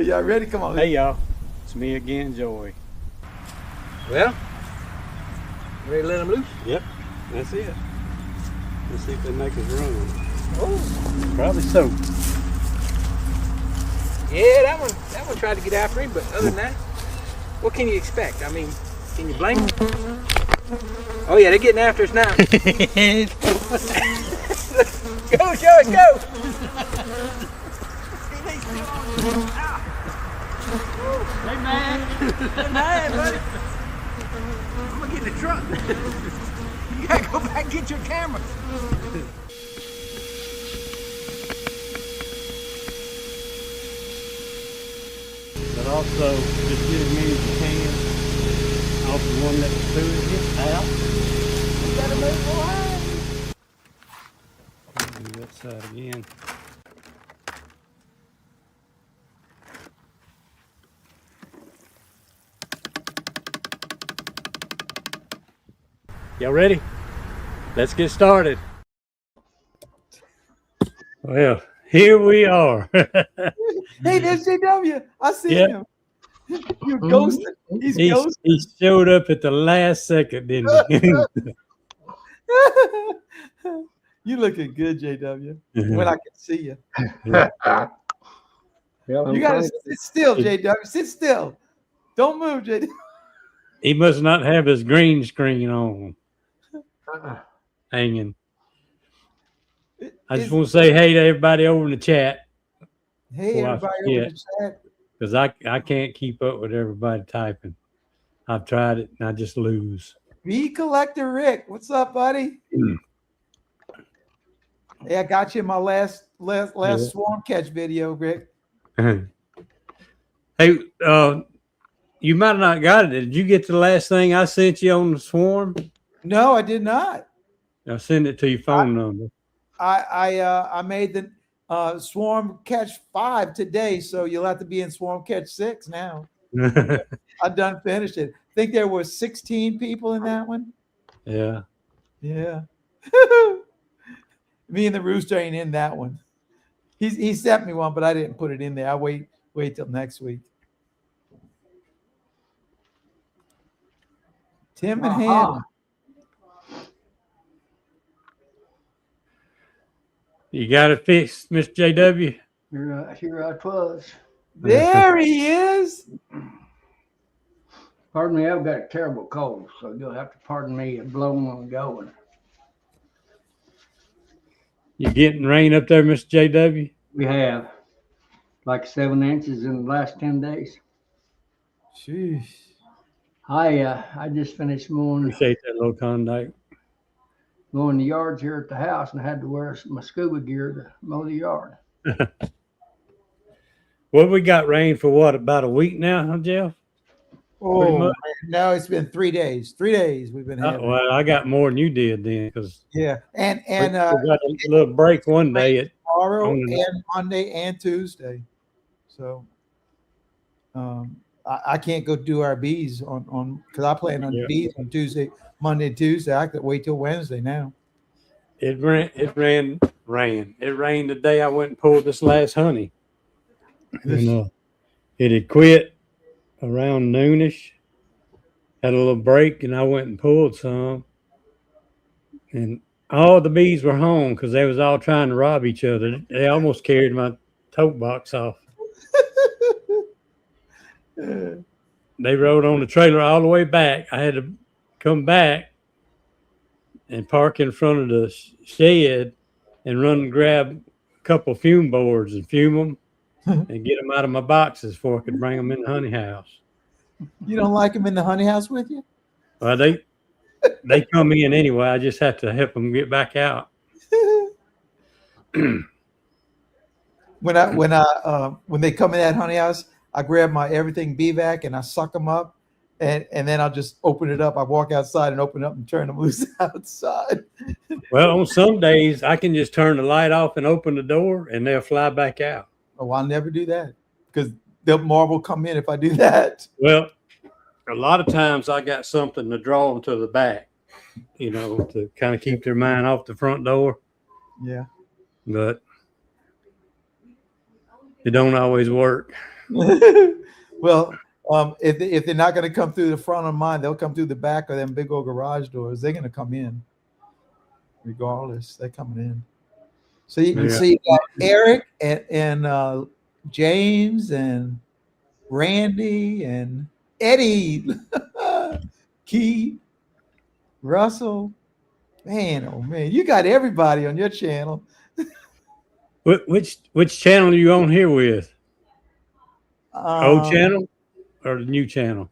Y'all ready? Come on. Hey y'all, it's me again, Joey. Well, ready to let them loose? Yep, that's it. Let's see if they make us run. Oh, Probably so. yeah, that one tried to get after him, but other than that, what can you expect? I mean, can you blame them? Oh yeah, they're getting after us now. Go, Joey, go! Hey man! Hey man, buddy. I'm gonna get in the truck. You gotta go back and get your camera. But also, just get as many as you can off the one that the food gets out. You gotta move forward. Do that side again. Y'all ready? Let's get started. Well, here we are. Hey, there's JW. I see him. You're ghosting. He's ghosting. He showed up at the last second, didn't he? You looking good, JW. When I can see you. Yeah. You gotta sit still, JW. Sit still. Don't move, JW. He must not have his green screen on. Hanging. I just want to say hey to everybody over in the chat. Hey, everybody over in the chat. Because I can't keep up with everybody typing. I've tried it and I just lose. Bee Collector Rick, what's up, buddy? Hey, I got you in my last swarm catch video, Rick. Hey, you might have not got it. Did you get the last thing I sent you on the swarm? No, I did not. I'll send it to your phone number. I made the swarm catch 5 today, so you'll have to be in swarm catch 6 now. I done finished it. I think there were 16 people in that one. Yeah. Yeah. Me and the rooster ain't in that one. He sent me one, but I didn't put it in there. I wait till next week. Tim and Hannah. You got it fixed, Mr. JW? Here I was. There he is. Pardon me, I've got a terrible cold, so you'll have to pardon me and blowing and going. You getting rain up there, Mr. JW? We have like 7 inches in the last 10 days. Jeez. I just finished mowing Appreciate that little contact. the yards here at the house, and I had to wear my scuba gear to mow the yard. Well, we got rain for what, about a week now, huh, Jeff? Oh, no, it's been 3 days. 3 days we've been having. Well, I got more than you did then, because yeah, and we got a little break one day at tomorrow and Monday and Tuesday. So I can't go do our bees on because I plan on bees on Tuesday, Monday, Tuesday. I could wait till Wednesday now. It rained the day I went and pulled this last honey. And, it had quit around noonish. Had a little break, and I went and pulled some. And all the bees were home because they was all trying to rob each other. They almost carried my tote box off. They rode on the trailer all the way back. I had to come back and park in front of the shed and run and grab a couple of fume boards and fume them and get them out of my boxes before I could bring them in the honey house. You don't like them in the honey house with you? Well, they come in anyway. I just have to help them get back out. When they come in that honey house, I grab my everything BVAC and I suck them up, and then I'll just open it up. I walk outside and open it up and turn them loose outside. Well, on some days I can just turn the light off and open the door, and they'll fly back out. Oh, I'll never do that because the mob will come in if I do that. Well, a lot of times I got something to draw them to the back, to kind of keep their mind off the front door. Yeah. But it don't always work. Well, if they're not going to come through the front of mine, they'll come through the back of them big old garage doors. They're going to come in, regardless. They're coming in. So you Yeah. see, you got Eric and James and Randy and Eddie, Keith, Russell. Man, oh man, you got everybody on your channel. Which channel are you on here with? Old Um, channel or the new channel?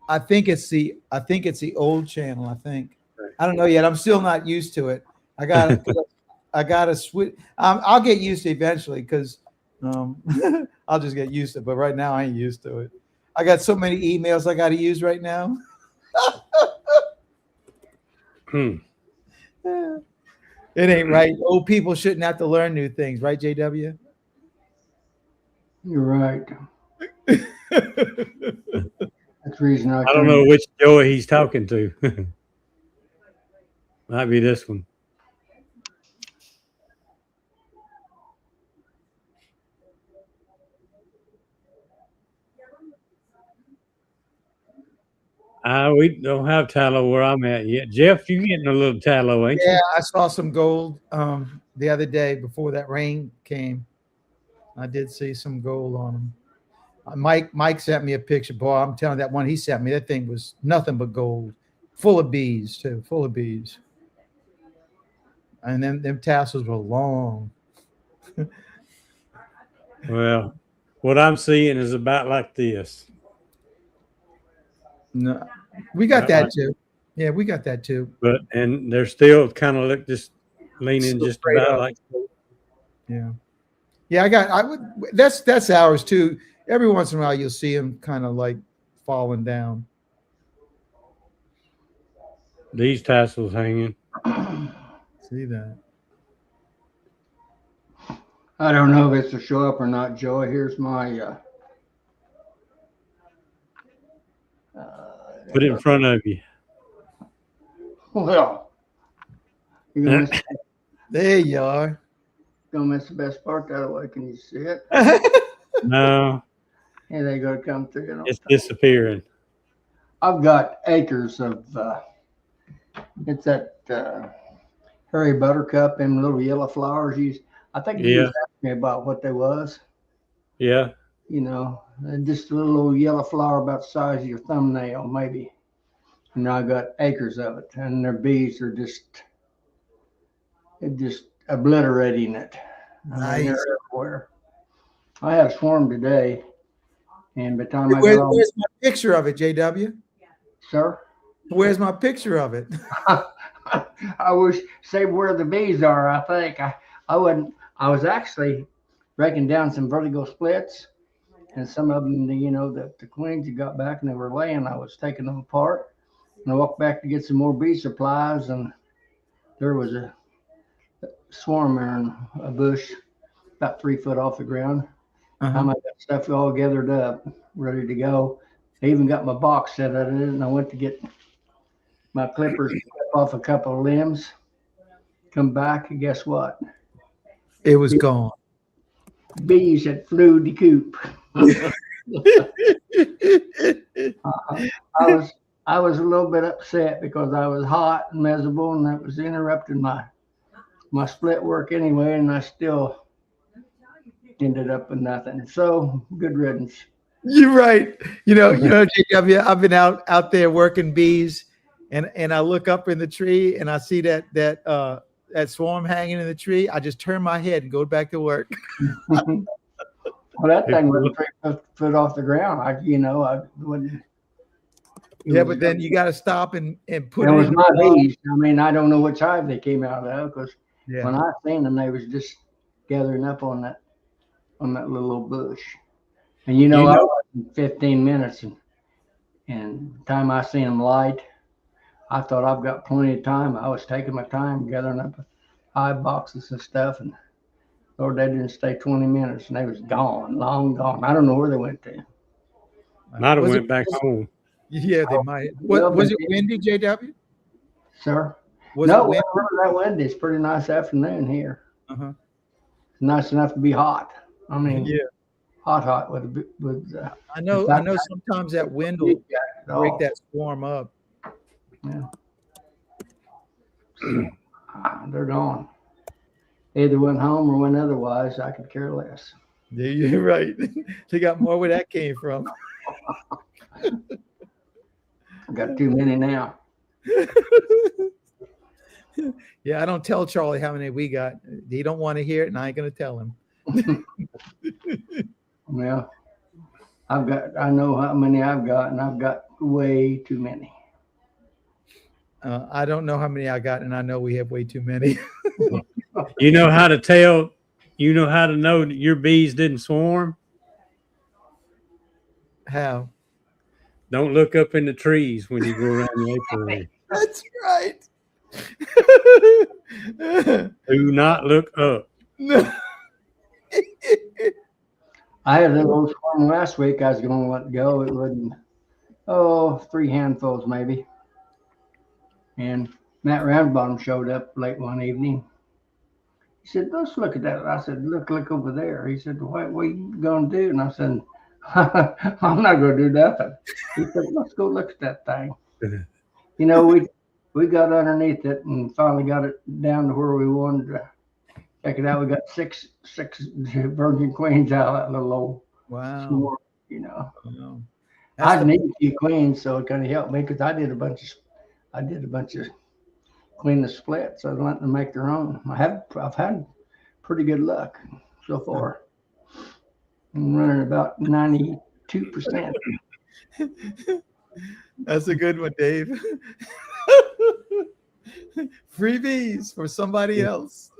I think it's the old channel. I don't know yet. I'm still not used to it. I got to switch. I'll get used to it eventually because I'll just get used to it. But right now, I ain't used to it. I got so many emails I got to use right now. It ain't right. Old people shouldn't have to learn new things, right, JW? You're right. That's the reason I don't know which Joey he's talking to. Might be this one. We don't have tallow where I'm at yet. Jeff, you getting a little tallow, ain't you? Yeah, I saw some gold the other day before that rain came. I did see some gold on them. Mike sent me a picture. Boy, I'm telling you, that one he sent me, that thing was nothing but gold, full of bees too, full of bees. And then them tassels were long. Well, what I'm seeing is about like this. No, we got that too. Yeah, we got that too. And they're still kind of look just leaning Still just straight about up. like. Yeah. Yeah, that's ours too. Every once in a while you'll see them kind of like falling down. These tassels hanging. See that? I don't know if it's to show up or not, Joe. Here's my Put it in front of you. well, you're gonna miss, There you are. gonna miss the best part that way. Can you see it? No, And they gotta come through. You know? it's disappearing. I've got acres of it's that hairy buttercup and little yellow flowers. I think you just asked me about what they was. Yeah. You know, just a little old yellow flower about the size of your thumbnail, maybe. And I got acres of it, and their bees are just obliterating it. I mean, they're everywhere. I had a swarm today, and by the time I got on, Where's my picture of it, JW? sir, Where's my picture of it? I wish say where the bees are. I think I wouldn't. I was actually breaking down some vertigo splits, and some of them, you know, the queens had got back and they were laying. I was taking them apart, and I walked back to get some more bee supplies, and there was a swarm there in a bush about 3 foot off the ground. I got stuff all gathered up, ready to go. I even got my box set at it, and I went to get my clippers to clip off a couple of limbs. Come back, and guess what? It was gone. Bees had flew the coop. I was a little bit upset because I was hot and miserable, and that was interrupting my split work anyway, and I still ended up with nothing. So good riddance. You're right. You know, JW, I've been out there working bees, and I look up in the tree and I see that swarm hanging in the tree. I just turn my head and go back to work. Well, that thing was 3 foot off the ground. I wouldn't. Yeah, but then you got to stop and put it it was in my bees. I mean, I don't know which hive they came out of, because when I seen them, they was just gathering up on that little bush. And I was in 15 minutes, and the time I seen them light, I thought I've got plenty of time. I was taking my time gathering up hive boxes and stuff, and Lord, they didn't stay 20 minutes, and they was gone, long gone. I don't know where they went to. Might have went back home. Yeah, they might. Was it windy, JW? Sir? Was it windy? That windy. It's pretty nice afternoon here. It's nice enough to be hot. I mean, hot with. I know. Sometimes that wind will break that swarm up. Yeah. So, they're gone. Either went home or went otherwise. I could care less. Yeah, you're right. They got more where that came from. I got too many now. Yeah, I don't tell Charlie how many we got. He don't want to hear it, and I ain't gonna tell him. Well, I know how many I've got, and I've got way too many. I don't know how many I got, and I know we have way too many. You know how to tell? You know how to know that your bees didn't swarm? How? Don't look up in the trees when you go around the apiary. That's right. Do not look up. No. I had a little old swarm last week. I was going to let go. It wouldn't. 3 handfuls maybe. And Matt Roundbottom showed up late one evening. He said, "Let's look at that." I said, "Look over there." He said, what are you going to do?" And I said, "I'm not going to do nothing." He said, "Let's go look at that thing." You know, we got underneath it and finally got it down to where we wanted to check it out. We got six virgin queens out of that little old swarm, you know. Wow. I need a few queens, so it kind of helped me because I did a bunch of queen of splits. I was letting them make their own. I've had pretty good luck so far. I'm running about 92%. That's a good one, Dave. Freebies for somebody else.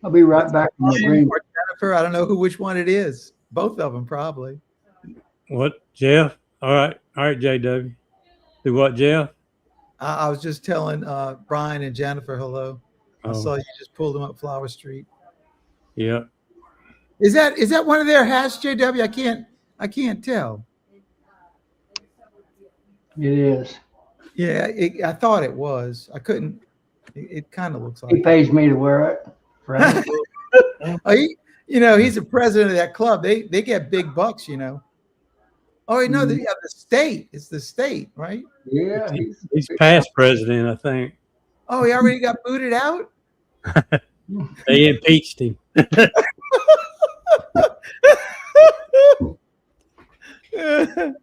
I'll be right back. Jennifer, I don't know which one it is. Both of them, probably. What, Jeff? All right, JW. Do what, Jeff? I was just telling Brian and Jennifer hello. I saw you just pulled them up Flower Street. Yeah. Is that one of their hats, JW? I can't tell. It is. Yeah, I thought it was. I couldn't. It kind of looks like. He pays me to wear it. Right? He's the president of that club. They get big bucks, you know. Oh, no, the state. It's the state, right? Yeah. He's past president, I think. Oh, he already got booted out? They impeached him. I'm going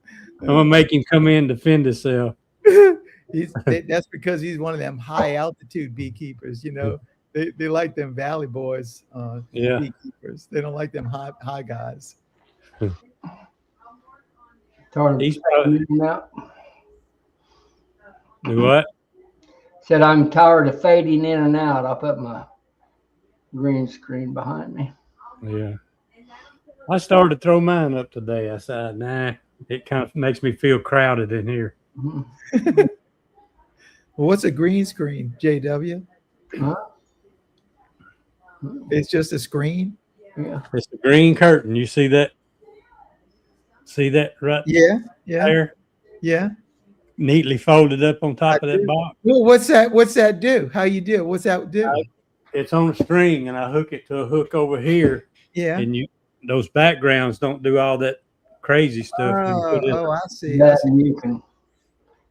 to make him come in and defend himself. That's because he's one of them high altitude beekeepers, you know. They like them valley boys, beekeepers. They don't like them high guys. He's probably, do what? Said I'm tired of fading in and out. I'll put my green screen behind me. Yeah. I started to throw mine up today. I said, nah, it kind of makes me feel crowded in here. Well, what's a green screen, JW? Huh? It's just a screen? Yeah. It's a green curtain. You see that? See that right there? Yeah. Neatly folded up on top of that box. Well, what's that do? How you do? What's that do? It's on a string, and I hook it to a hook over here. Yeah. And those backgrounds don't do all that crazy stuff. I see. You can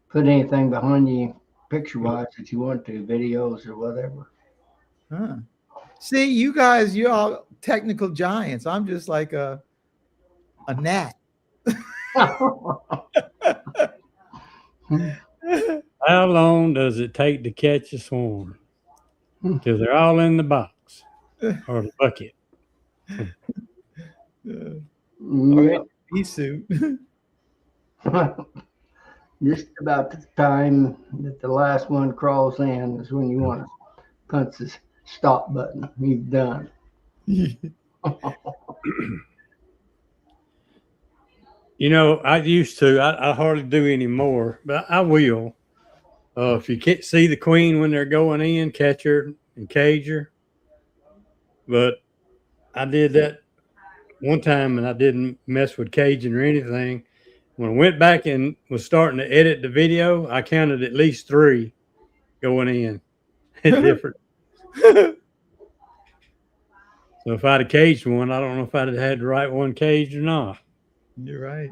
put anything behind you picture-wise that you want to, videos or whatever. Huh. See, you guys, you're all technical giants. I'm just like a gnat. How long does it take to catch a swarm? Till they're all in the box or the bucket. Bee suit. Just about the time that the last one crawls in is when you want to punch the stop button. You've done. You know, I used to. I hardly do anymore, but I will. If you can't see the queen when they're going in, catch her and cage her. But I did that one time, and I didn't mess with caging or anything. When I went back and was starting to edit the video, I counted at least 3 going in at different. So if I'd have caged one, I don't know if I'd have had the right one caged or not. You're right.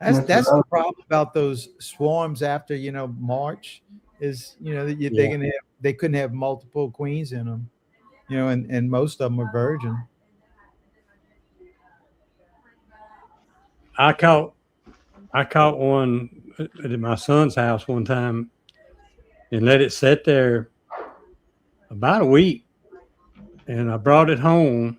That's the problem about those swarms after March is they couldn't have multiple queens in them, and most of them are virgin. I caught one at my son's house one time and let it sit there about a week, and I brought it home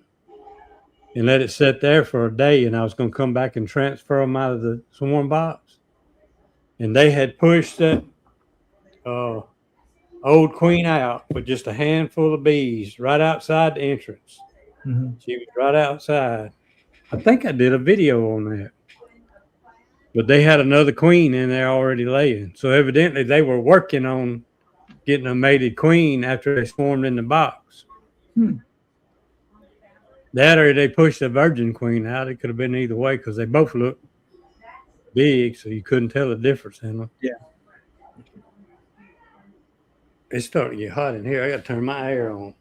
and let it sit there for a day, and I was going to come back and transfer them out of the swarm box, and they had pushed that old queen out with just a handful of bees right outside the entrance. Mm-hmm. She was right outside. I think I did a video on that, but they had another queen in there already laying, so evidently they were working on getting a mated queen after they swarmed in the box. That or they pushed the virgin queen out. It could have been either way because they both looked big, so you couldn't tell the difference in them. Yeah. It's starting to get hot in here. I got to turn my air on.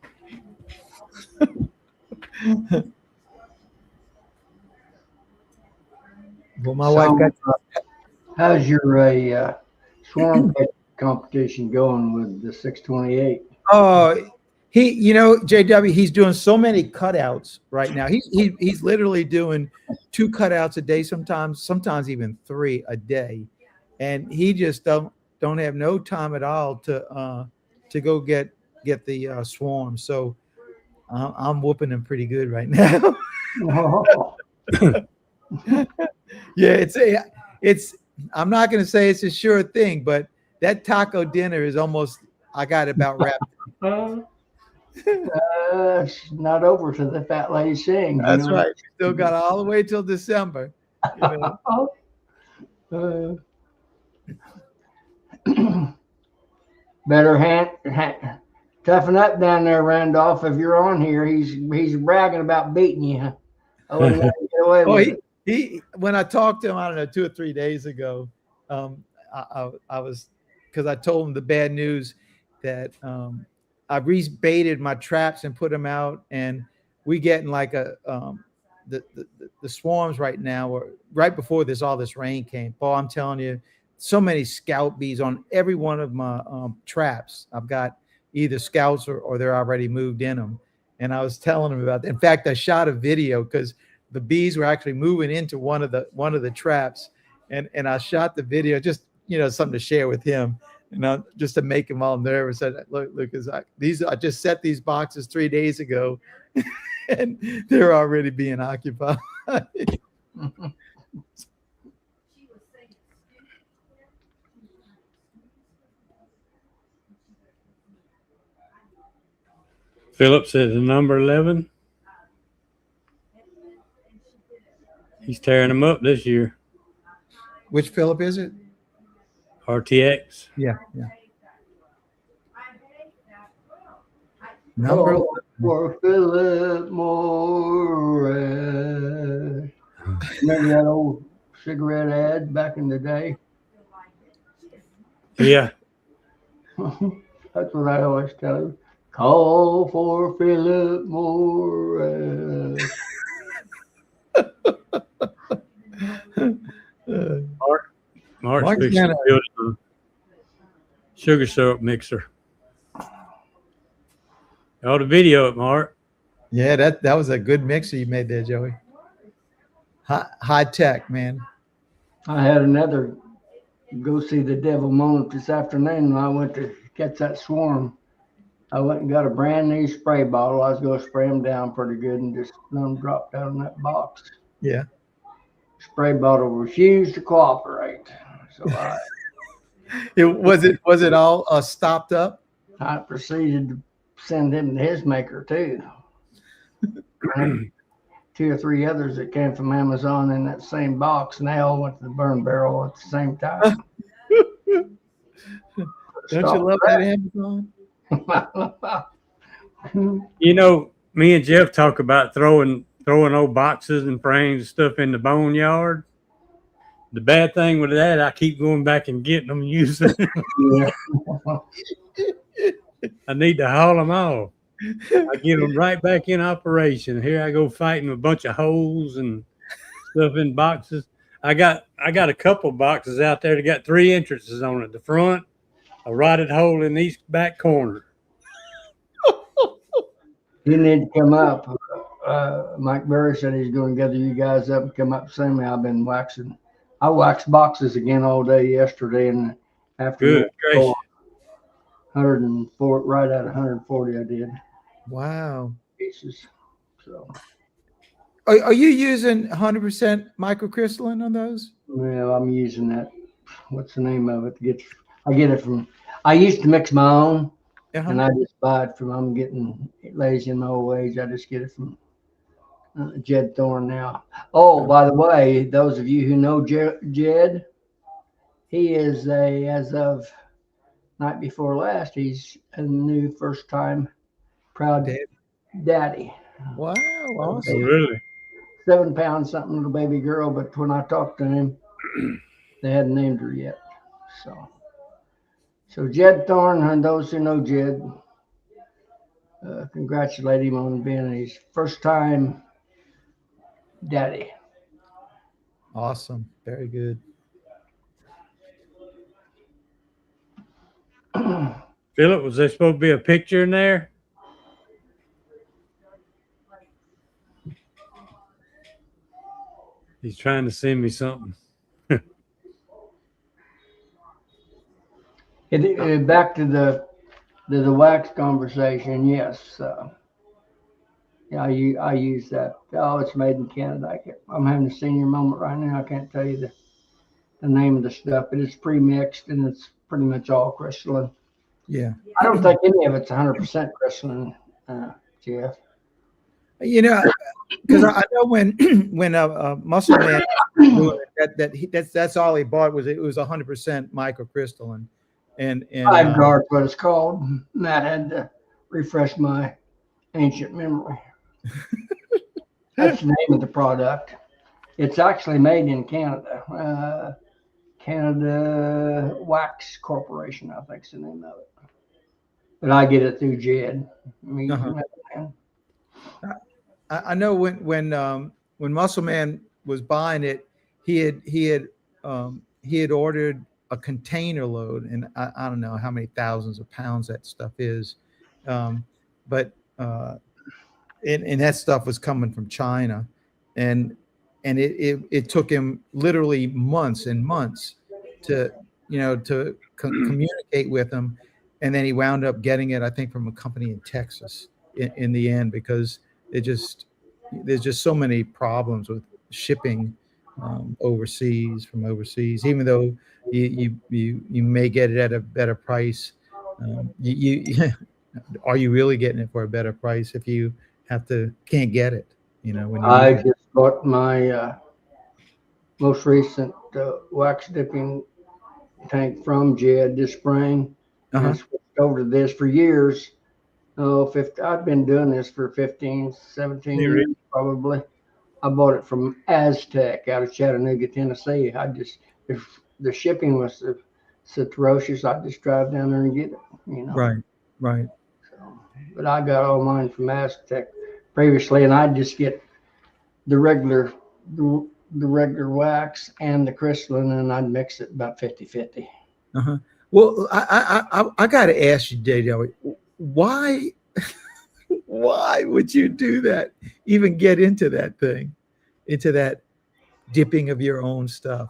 Well, my wife got. How's your swarm competition going with the 628? Oh, JW, he's doing so many cutouts right now. He's literally doing 2 cutouts a day, sometimes even 3 a day, and he just don't have no time at all to go get the swarm. So I'm whooping him pretty good right now. Yeah, it's. I'm not going to say it's a sure thing, but that taco dinner is almost. I got it about wrapped. It's not over till the fat lady sings. That's right. We still got all the way till December. Better toughen up down there, Randolph. If you're on here, he's bragging about beating you. Oh, he let you get away with it. He when I talked to him, I don't know, 2 or 3 days ago, I was because I told him the bad news that I rebaited my traps and put them out, and we getting like the swarms right now, or right before all this rain came. Paul, I'm telling you, so many scout bees on every one of my traps. I've got either scouts or they're already moved in them. And I was telling him about that. In fact, I shot a video because the bees were actually moving into one of the traps, and I shot the video, just something to share with him, just to make him all nervous. I said, look, Lucas, I just set these boxes 3 days ago, and they're already being occupied. Phillips at the number 11. He's tearing them up this year. Which Phillip is it? RTX. Yeah. Number 11. For Philip Morris. Remember that old cigarette ad back in the day? Yeah. That's what I always tell him. Call for Philip Morris. Mark's fixing to build a sugar syrup mixer. Oh, the video it, Mark. Yeah, that was a good mixer you made there, Joey. High tech, man. I had another go see the devil moment this afternoon when I went to catch that swarm. I went and got a brand new spray bottle. I was going to spray them down pretty good and just let them drop down in that box. Yeah. Spray bottle refused to cooperate. So was it all stopped up? I proceeded to send him to his maker too. 2 or 3 others that came from Amazon in that same box, and they all went to the burn barrel at the same time. Don't you love that Amazon? Me and Jeff talk about throwing old boxes and frames and stuff in the boneyard. The bad thing with that, I keep going back and getting them using. Yeah. I need to haul them off. I get them right back in operation. Here I go fighting a bunch of holes and stuff in boxes. I got a couple boxes out there that got 3 entrances on it. The front, a rotted hole in each back corner. You need to come up. Mike Berry said he's going to gather you guys up and come up and see me. I've been waxing. I waxed boxes again all day yesterday and afternoon. Good gracious. 104, right at 140 I did Wow. pieces. So, Are you using 100% microcrystalline on those? well, I'm using that. What's the name of it? I get it from, I used to mix my own. And I just buy it from, I'm getting lazy in my old age. I just get it from Jed Thorne now. Oh, by the way, those of you who know Jed, he is as of night before last, he's a new first time proud daddy. Wow, Oh, awesome. really? 7 pounds something, little baby girl, but when I talked to him, they hadn't named her yet. So Jed Thorne, and those who know Jed, congratulate him on being his first time daddy. Awesome. Very good. Philip, was there supposed to be a picture in there? He's trying to send me something. Back to the wax conversation. Yes, yeah, I use that. Oh, it's made in Canada. I'm having a senior moment right now. I can't tell you the name of the stuff, but it's pre-mixed and it's pretty much all crystalline. Yeah. I don't think any of it's 100% crystalline, Jeff. You know, because I know when a muscle man that's all he bought was 100% microcrystalline, and Hive guard, what it's called. Matt had to refresh my ancient memory. That's the name of the product. It's actually made in Canada. Canada Wax Corporation, I think is the name of it. But I get it through Jed. I know when Muscle Man was buying it, he had ordered a container load, and I don't know how many thousands of pounds that stuff is, but that stuff was coming from China, and it took him literally months and months to communicate with them, and then he wound up getting it, I think, from a company in Texas in the end, because there's just so many problems with shipping from overseas, even though you may get it at a better price. Are you really getting it for a better price if you can't get it? When I just bought my most recent wax dipping tank from Jed this spring. And I switched over to this for years. I've been doing this for 15, 17 years probably. I bought it from Aztec out of Chattanooga, Tennessee. If the shipping was so atrocious, I just drive down there and get it. Right. So, but I got all mine from Aztec previously, and I just get the regular wax and the crystalline, and I'd mix it about 50-50. Well, I got to ask you, Daniel, why would you do that? Even get into that dipping of your own stuff?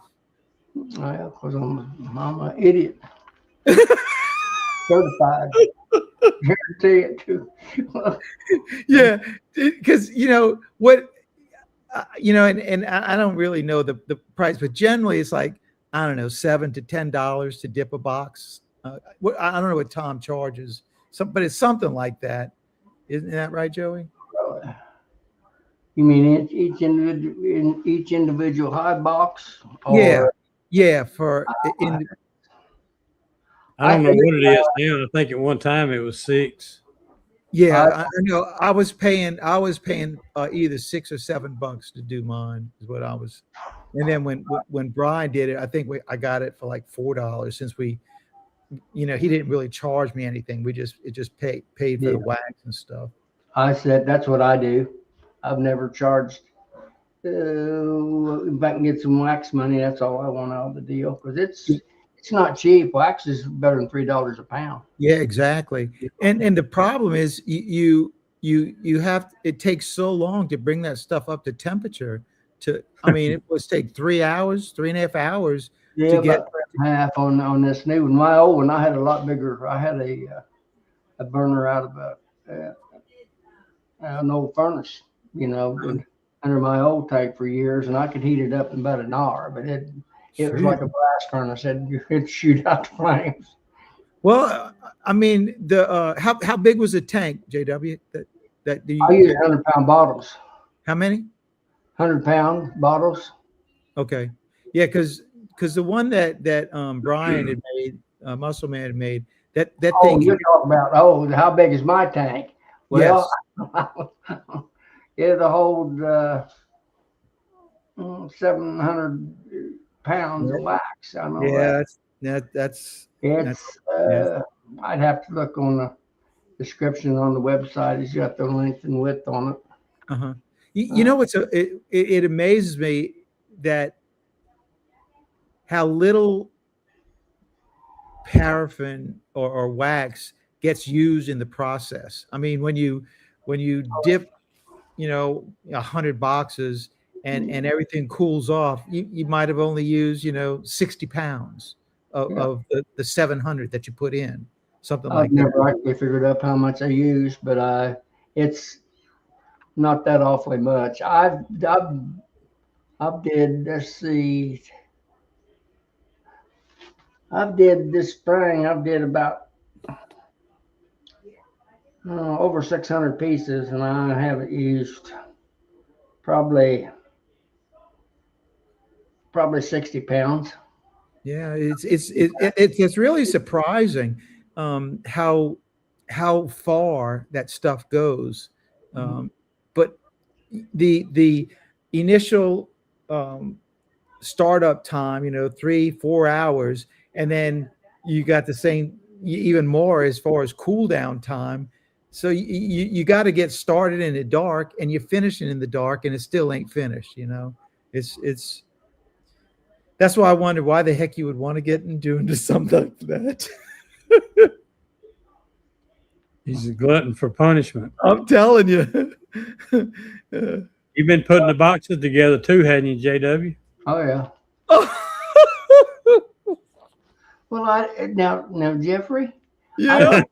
Because I'm an idiot. Certified. Guarantee it too. Yeah, because what, and I don't really know the price, but generally it's like, I don't know, $7 to $10 to dip a box. I don't know what Tom charges, but it's something like that. Isn't that right, Joey? You mean each individual hive box? Yeah. For I don't know what it is now. I think at one time it was $6. Yeah, I know. I was paying either $6 or $7 to do mine is what I was. And then when Brian did it, I think I got it for like $4 since he didn't really charge me anything. It just paid for Yeah. the wax and stuff. I said that's what I do. I've never charged. If I can get some wax money, that's all I want out of the deal because it's not cheap. Wax is better than $3 a pound. Yeah, exactly. And the problem is you have it takes so long to bring that stuff up to temperature. I mean, it was take 3 hours, 3.5 hours Yeah, to get. about 3.5 on this new one. My old one, I had a lot bigger. I had a burner out of an old furnace, under my old tank for years, and I could heat it up in about an hour. But it was like a blast furnace. It'd shoot out the flames. Well, I mean, how big was the tank, JW? That I use 100-pound bottles. How many? 100-pound bottles. Okay, yeah, because the one that Brian had made, Muscle Man had made, that thing. You're talking about how big is my tank? Well, yes. It'll hold 700 pounds of wax. I know. Yeah, that's. I'd have to look on the description on the website. It's got the length and width on it. Uh-huh. You know what's it amazes me that how little paraffin or wax gets used in the process. I mean, when you dip, 100 boxes and everything cools off, you might have only used 60 pounds of the 700 that you put in, something like that. I've never actually figured up how much I use, but it's not that awfully much. I did. Let's see. I did this spring. I did about over 600 pieces, and I haven't used probably 60 pounds. Yeah, it's really surprising how far that stuff goes. But the initial startup time, 3-4 hours, and then you got the same even more as far as cool down time. So you got to get started in the dark, and you're finishing in the dark, and it still ain't finished. It's that's why I wonder why the heck you would want to get into something like that. He's a glutton for punishment. I'm telling you. You've been putting the boxes together too, hadn't you, JW? Oh yeah. Well, now Jeffrey. Yeah.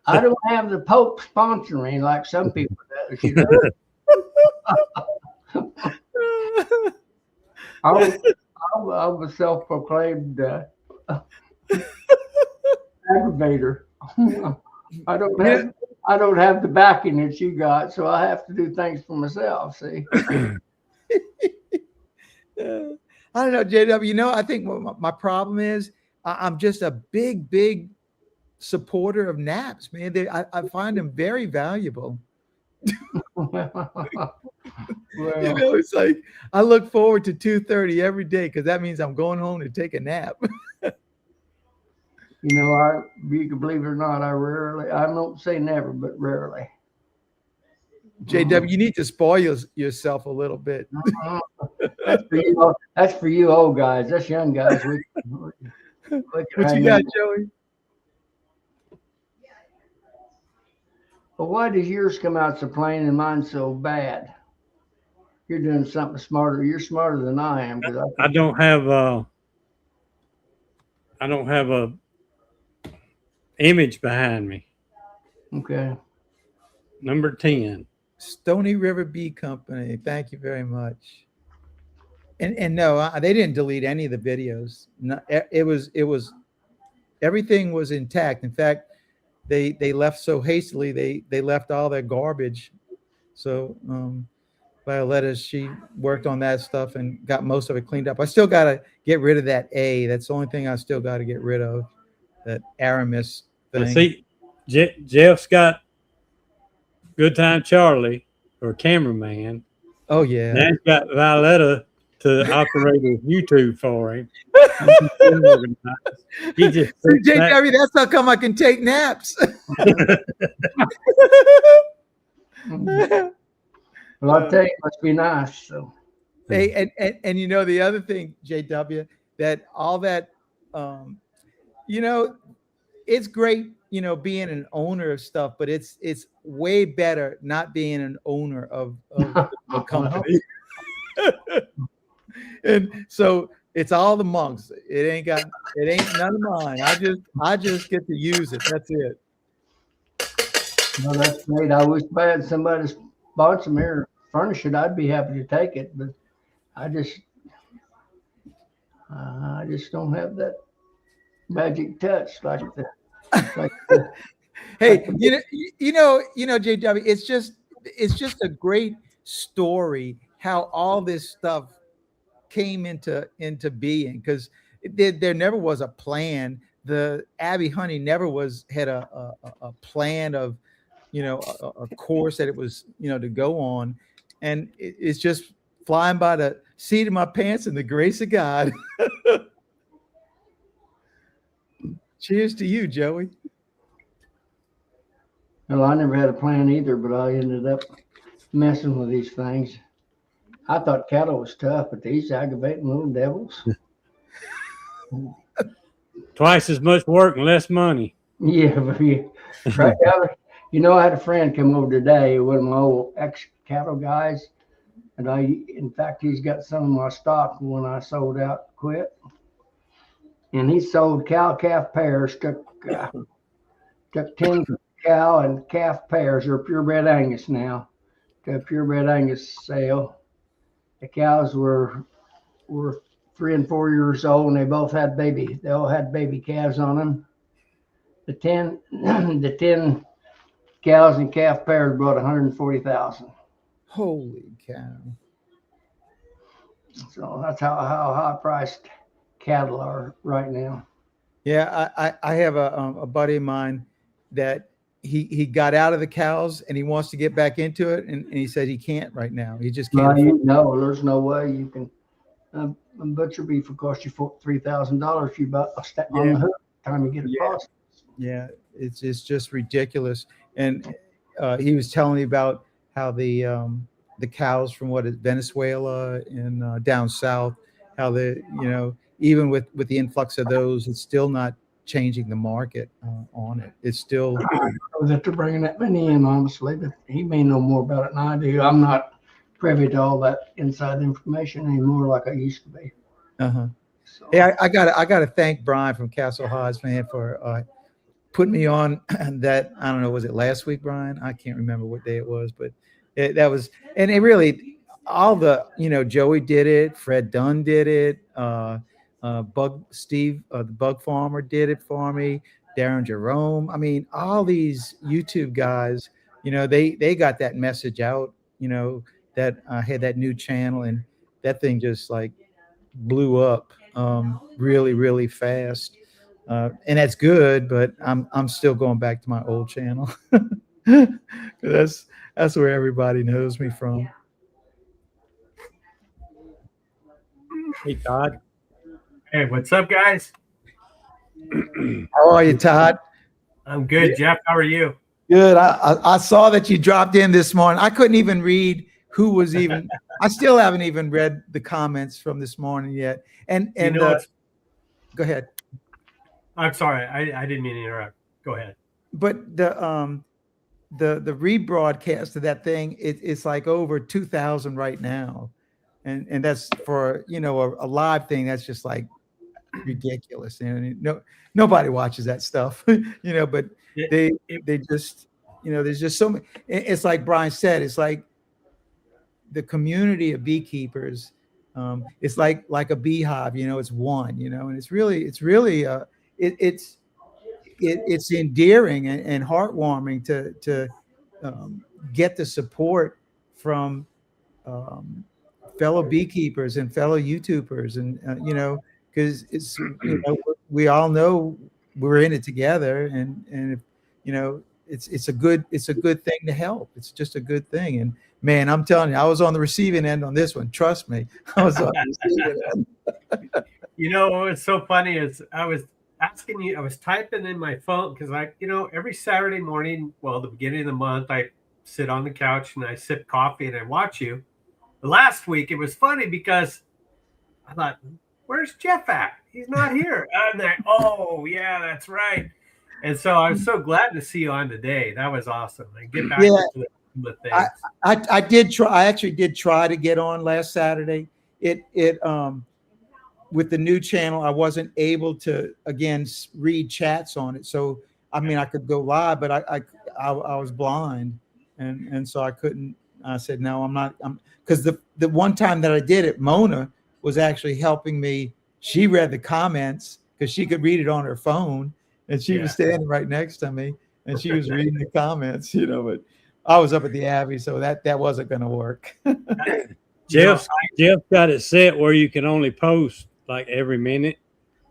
I don't have the Pope sponsoring like some people do. I'm a self-proclaimed aggravator. I don't have the backing that you got, so I have to do things for myself. See. I don't know, JW. I think what my problem is, I'm just a big supporter of naps, man. I find them very valuable. Well, It's like I look forward to 2:30 every day because that means I'm going home to take a nap. you can believe it or not, I don't say never, but rarely. JW, you need to spoil yourself a little bit. That's for you old guys. That's young guys. What you got, Joey? But why does yours come out so plain and mine so bad? You're doing something smarter. You're smarter than I am. I don't have a image behind me. Okay. Number 10. Stony River Bee Company. Thank you very much. And no, they didn't delete any of the videos. No, it was everything was intact. In fact, they left so hastily. They left all their garbage. So Violetta, she worked on that stuff and got most of it cleaned up. I still got to get rid of that A. That's the only thing I still got to get rid of. That Aramis thing. See, Jeff's got Good Time Charlie, or cameraman. Oh yeah. Now he's got Violetta to operate his YouTube for him. He's been organized. He just See, sits back. JW, that's how come I can take naps. Well, I'll tell you, it must be nice. So Hey, and you know the other thing, JW, that all that, you know, it's great, you know, being an owner of stuff, but it's way better not being an owner of a company. And so it's all the monks. It ain't none of mine. I just get to use it. That's it. well, that's great. I wish I had somebody that's bought some air furnish it. I'd be happy to take it, but I just don't have that magic touch like the. Hey, you know, JW, it's just a great story how all this stuff came into being, because there never was a plan. The Abbey Honey never had a plan of, you know, a course that it was, you know, to go on, and it's just flying by the seat of my pants and the grace of God. Cheers to you, Joey. Well, I never had a plan either, but I ended up messing with these things. I thought cattle was tough, but these aggravating little devils. Twice as much work and less money. Yeah, but yeah. Right now, you know, I had a friend come over today, one of my old ex-cattle guys, and in fact, he's got some of my stock when I sold out, quit. And he sold cow-calf pairs, took 10 cow and calf pairs, or purebred Angus now, to a purebred Angus sale. The cows were 3 and 4 years old, and they all had baby calves on them. The 10 cows and calf pairs brought 140,000. Holy cow. So that's how high priced cattle are right now. Yeah, I have a buddy of mine that he got out of the cows and he wants to get back into it, and he said he can't right now. He just can't. No, there's no way you can. Butcher beef will cost you $3,000 if you buy on the hook time you get it processed. Yeah, it's just ridiculous. And he was telling me about how the cows from Venezuela and down south, how even with the influx of those, it's still not changing the market on it. It's still that they're bringing that many in, honestly, but he may know more about it than I do. I'm not privy to all that inside information anymore like I used to be. So. Yeah, I gotta thank Brian from Castle Hives, man, for putting me on that. I don't know, was it last week, Brian? I can't remember what day it was, but that was, and it really, all the, Joey did it, Fred Dunn did it, Steve, the Bug Farmer did it for me, Darren Jerome. I mean, all these YouTube guys, they got that message out, that I had that new channel, and that thing just like blew up really, really fast. And that's good, but I'm still going back to my old channel. that's where everybody knows me from. Hey, Todd. Hey, what's up, guys? How are you, Todd? I'm good, Jeff. How are you? Good. I saw that you dropped in this morning. I couldn't even read who was even. I still haven't even read the comments from this morning yet. And go ahead. I'm sorry, I didn't mean to interrupt. Go ahead. But the rebroadcast of that thing, it's like over 2,000 right now, and that's for a live thing. That's just like ridiculous, and nobody watches that stuff, But they just there's just so many. It's like Brian said, it's like the community of beekeepers. It's like a beehive, it's one, and it's really it's endearing and heartwarming to get the support from fellow beekeepers and fellow YouTubers, and because it's we all know we're in it together, and if it's a good thing to help. It's just a good thing. And man, I'm telling you, I was on the receiving end on this one. Trust me, I was on the receiving end. You know what's so funny is I was asking you, I was typing in my phone because every Saturday morning, well, the beginning of the month, I sit on the couch and I sip coffee and I watch you. Last week, it was funny because I thought, where's Jeff at? He's not here. And I, oh, yeah, that's right. And so I was so glad to see you on today. That was awesome. And get back to the things. I did try. I actually did try to get on last Saturday. It with the new channel, I wasn't able to again read chats on it. So I mean, I could go live, but I was blind, and so I couldn't. I said no, I'm not. Because the one time that I did it, Mona was actually helping me. She read the comments because she could read it on her phone, and she was standing right next to me, and she was reading the comments. But I was up at the Abbey, so that wasn't going to work. Jeff got it set where you can only post like every minute.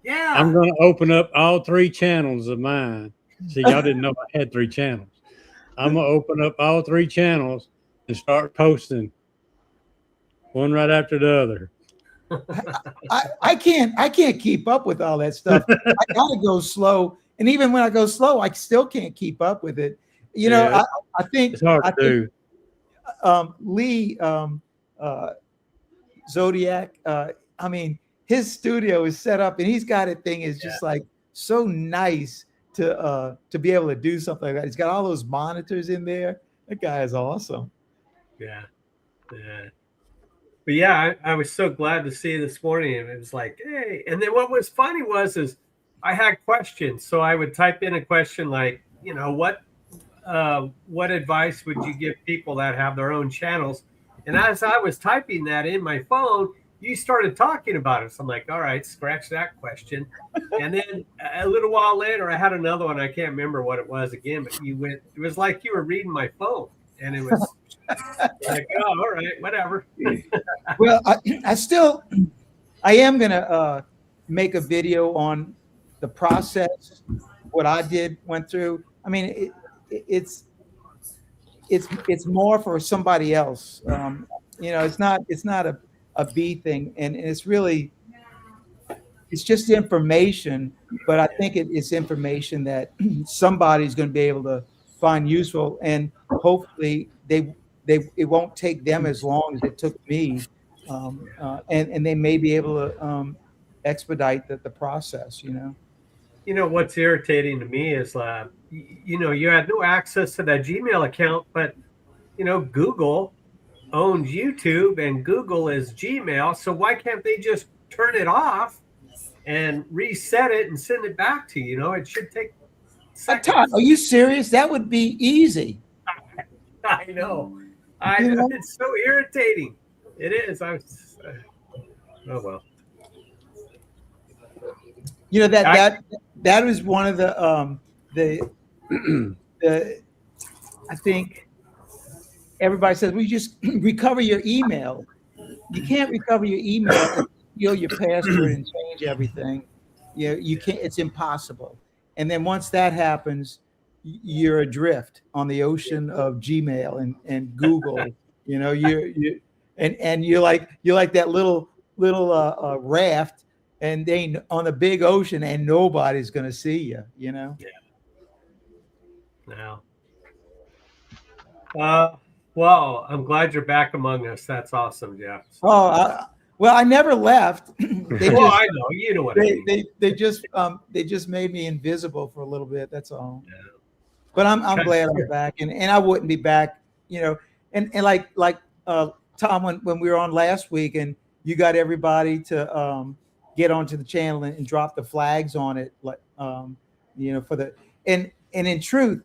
Yeah. I'm going to open up all 3 channels of mine. See, y'all didn't know I had 3 channels. I'm going to open up all 3 channels and start posting one right after the other. I can't keep up with all that stuff. I gotta go slow, and even when I go slow, I still can't keep up with it. I think it's hard to do. Lee Zodiac. I mean, his studio is set up, and he's got a thing is just like so nice to be able to do something like that. He's got all those monitors in there. That guy is awesome. Yeah. But yeah, I was so glad to see you this morning, and it was like, hey. And then what was funny is I had questions, so I would type in a question like, what advice would you give people that have their own channels? And as I was typing that in my phone, you started talking about it. So I'm like, all right, scratch that question. And then a little while later, I had another one. I can't remember what it was again, but it was like you were reading my phone, and it was like, oh, all right, whatever. Well, I am going to make a video on the process, what I went through. I mean, it's more for somebody else. It's not a bee thing, and it's just information, but I think it's information that somebody's going to be able to find useful, and hopefully it won't take them as long as it took me, and they may be able to expedite the process. What's irritating to me is you had no access to that Gmail account, but Google owns YouTube and Google is Gmail, so why can't they just turn it off and reset it and send it back to you? It should take seconds. Todd, are you serious? That would be easy. I know. It's so irritating. It is. Oh well. That is one of the I think everybody says we just recover your email. You can't recover your email, steal your password and change everything. You can't. It's impossible. And then once that happens, you're adrift on the ocean of Gmail and Google. You're like that little raft, and they on the big ocean, and nobody's going to see you. Yeah. Well, I'm glad you're back among us. That's awesome, Jeff. Well, I never left. I know. You know what I mean. They just made me invisible for a little bit. That's all. Yeah. But I'm glad I'm back, and I wouldn't be back, and like Tom, when we were on last week, and you got everybody to get onto the channel and drop the flags on it, like for the and in truth,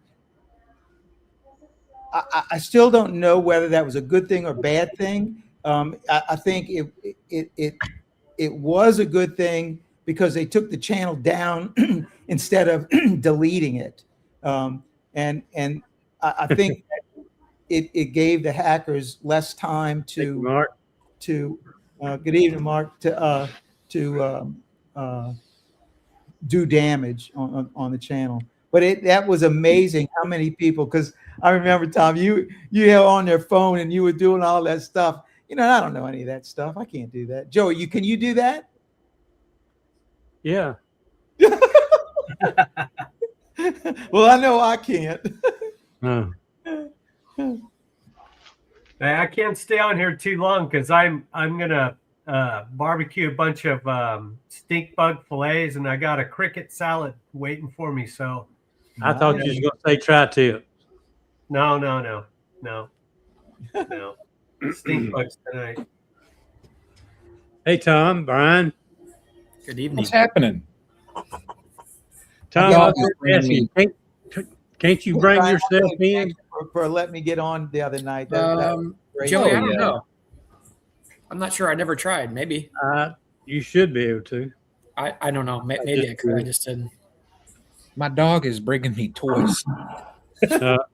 I still don't know whether that was a good thing or bad thing. I think it was a good thing because they took the channel down instead of deleting it. And I think it gave the hackers less time to good evening, Mark, to do damage on the channel. but that was amazing how many people, because I remember, Tom, you were on their phone and you were doing all that stuff. I don't know any of that stuff. I can't do that. Joey, can you do that? Yeah. Well, I know I can't. I can't stay on here too long because I'm gonna barbecue a bunch of stink bug fillets, and I got a cricket salad waiting for me. So I thought you was gonna say tri-tip. No. Stink bugs tonight. Hey, Tom, Brian. Good evening. What's happening? Tom, I was asking you, can't you bring yourself in? For letting me get on the other night. That was great. Joey, I don't know. I'm not sure. I never tried. Maybe. You should be able to. I don't know. Maybe I could. I just didn't. My dog is bringing me toys. That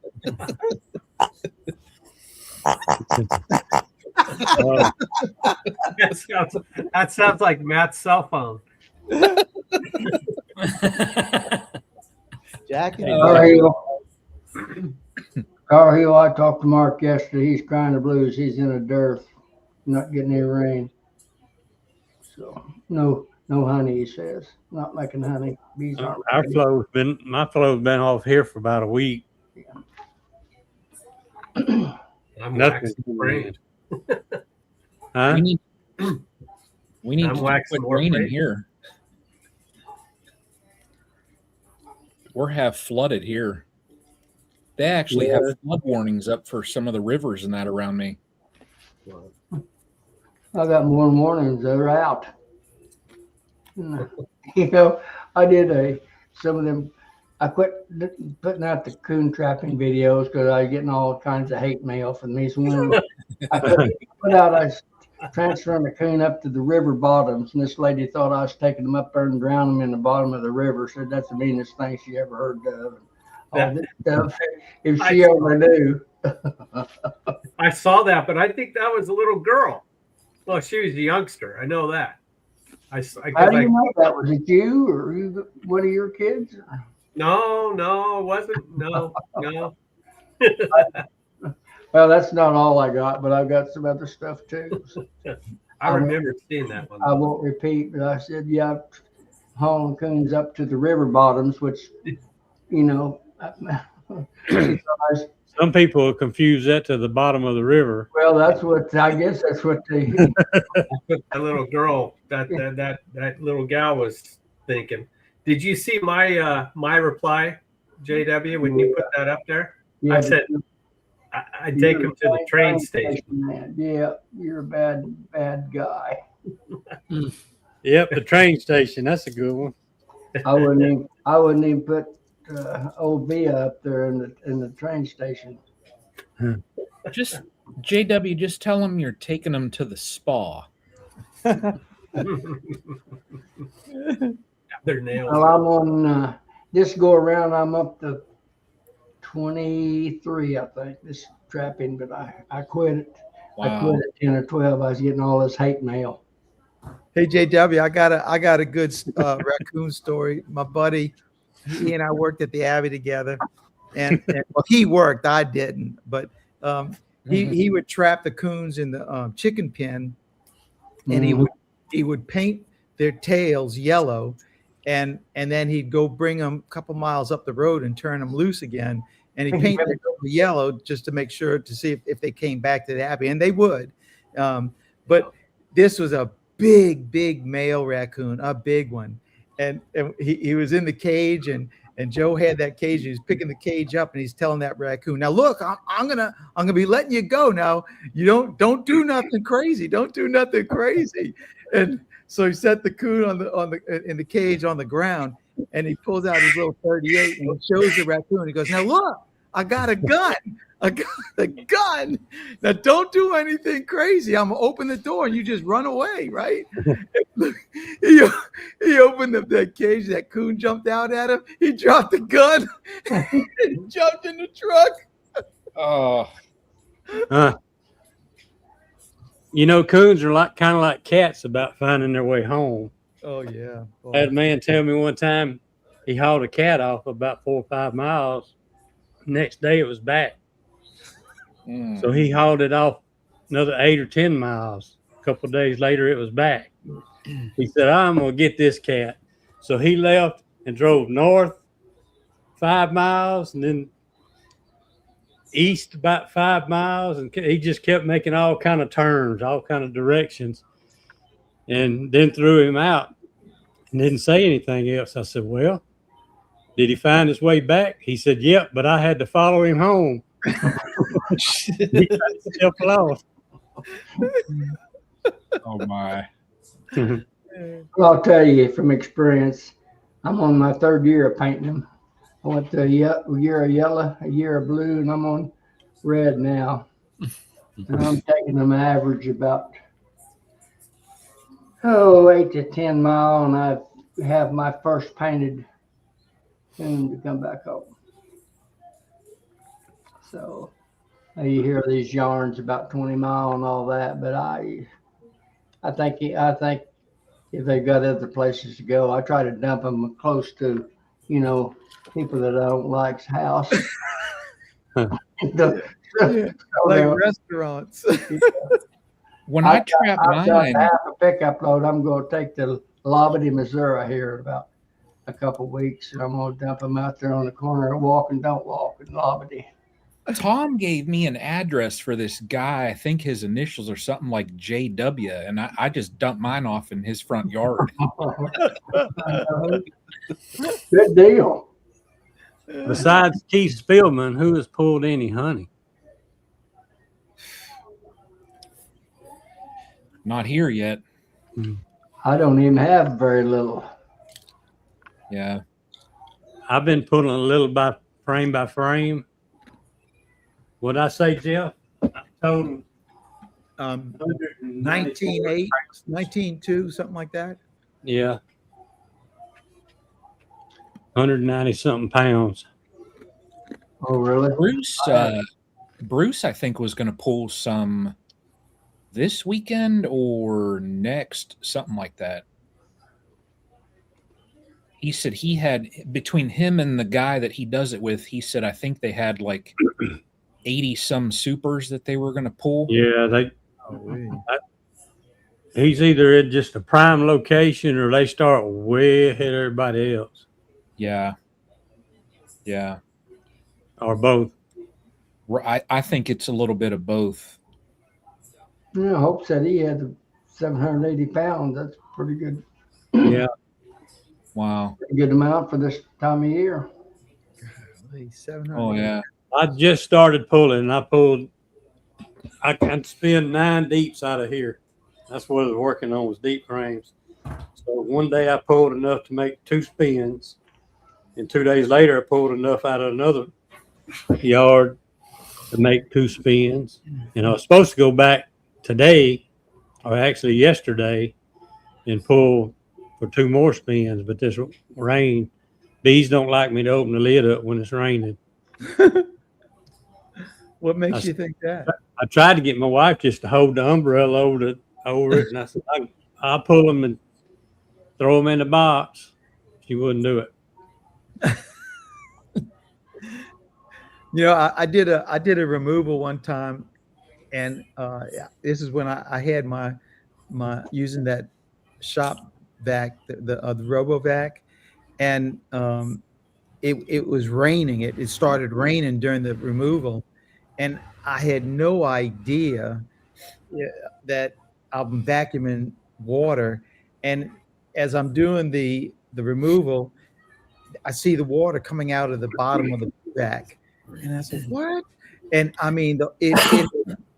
sounds like Matt's cell phone. Jackie. Car Hill, I talked to Mark yesterday. He's crying the blues. He's in a dearth, not getting any rain. So no honey, he says. Not making honey. Bees aren't My ready. flow's been off here for about a week. I'm waxing brain. Huh? We need I'm to waxing quit more raining brain. here. We're half flooded here. They actually have flood warnings up for some of the rivers and that around me. I got more warnings. They're out. I did some of them. I quit putting out the coon trapping videos because I was getting all kinds of hate mail from these women. I was transferring the coon up to the river bottoms, and this lady thought I was taking them up there and drowning them in the bottom of the river. Said that's the meanest thing she ever heard of. All this stuff, if she ever knew. I saw that, but I think that was a little girl. Well, she was a youngster. I know that. How do you know that? Was it you or one of your kids? No, it wasn't. No. Well, that's not all I got, but I've got some other stuff too. I remember seeing that one. I won't repeat, but I said, yeah, hauling coons up to the river bottoms, which, Some people will confuse that to the bottom of the river. well, I guess that's what they. That little girl, that little gal was thinking. Did you see my reply, JW, when you put that up there? Yeah, I said I'd take him to the train station. Man. Yeah, you're a bad guy. Yep, the train station. That's a good one. I wouldn't even put old Via up there in the train station. Just JW, just tell them you're taking them to the spa. Their nails. Well, I'm on this go around. I'm up to 23, I think, this trapping, but I quit it. Wow. I quit at 10 or 12. I was getting all this hate mail. Hey JW, I got a good raccoon story. My buddy, he and I worked at the Abbey together, and well, he worked, I didn't, but he would trap the coons in the chicken pen, and he would paint their tails yellow, and then he'd go bring them a couple miles up the road and turn them loose again, and he'd paint them yellow just to make sure to see if they came back to the Abbey, and they would, but this was a big male raccoon, a big one, and he was in the cage, and Joe had that cage. He was picking the cage up, and he's telling that raccoon, "Now look, I'm gonna be letting you go now. You don't do nothing crazy. Don't do nothing crazy." And so he set the coon in the cage on the ground, and he pulls out his little 38 and he shows the raccoon. He goes, "Now look, I got a gun. I got a gun. Now don't do anything crazy. I'm gonna open the door and you just run away, right?" He opened up that cage. That coon jumped out at him. He dropped the gun and jumped in the truck. Oh, Coons are kind of like cats about finding their way home. Oh yeah. I had a man tell me one time, he hauled a cat off about 4 or 5 miles. Next day it was back. Mm. So he hauled it off another 8 or 10 miles. A couple of days later it was back. He said, I'm going to get this cat. So he left and drove north 5 miles and then east about 5 miles. And he just kept making all kind of turns, all kind of directions, and then threw him out and didn't say anything else. I said, well, did he find his way back? He said, yep, but I had to follow him home. He got himself lost. Oh my. Well, I'll tell you from experience, I'm on my 3rd year of painting them. I went to a year of yellow, a year of blue, and I'm on red now. And I'm taking them average about 8 to 10 mile, and I have my first painted soon to come back home. So you hear these yarns about 20 mile and all that, but I think if they've got other places to go, I try to dump them close to, people that I don't like's house. Like restaurants. When I trap I've got mine, half a pickup load. I'm going to take to Labadie, Missouri here in about a couple of weeks, and I'm going to dump them out there on the corner of Walk and Don't Walk in Labadie. Tom gave me an address for this guy. I think his initials are something like JW, and I just dumped mine off in his front yard. Good deal. Besides Keith Spielman, who has pulled any honey? Not here yet. I don't even have very little. Yeah. I've been pulling a little by frame. What'd I say, Jeff? Total 19.8, 19.2, something like that. Yeah. 190 something pounds. Oh, really? Bruce, I think, was going to pull some this weekend or next, something like that. He said he had, between him and the guy that he does it with, he said, I think they had like 80 some supers that they were going to pull. Yeah, he's either at just a prime location or they start way ahead of everybody else. Yeah. Yeah. Or both. I think it's a little bit of both. Yeah, Hope said he had 780 pounds. That's pretty good. Yeah. Wow. Pretty good amount for this time of year. Oh, yeah. I just started pulling. I can spin 9 deeps out of here. That's what I was working on, was deep frames. So one day I pulled enough to make 2 spins. And 2 days later, I pulled enough out of another yard to make 2 spins. And I was supposed to go back today, or actually yesterday, and pull for 2 more spins. But this rain, bees don't like me to open the lid up when it's raining. What makes you think that? I tried to get my wife just to hold the umbrella over it, and I said, I'll pull them and throw them in the box. She wouldn't do it. I did a removal one time, and this is when I had my using that shop vac, the Robo Vac, and it was raining. It started raining during the removal, and I had no idea that I'm vacuuming water, and as I'm doing the removal, I see the water coming out of the bottom of the vac. And I said, what? And I mean, it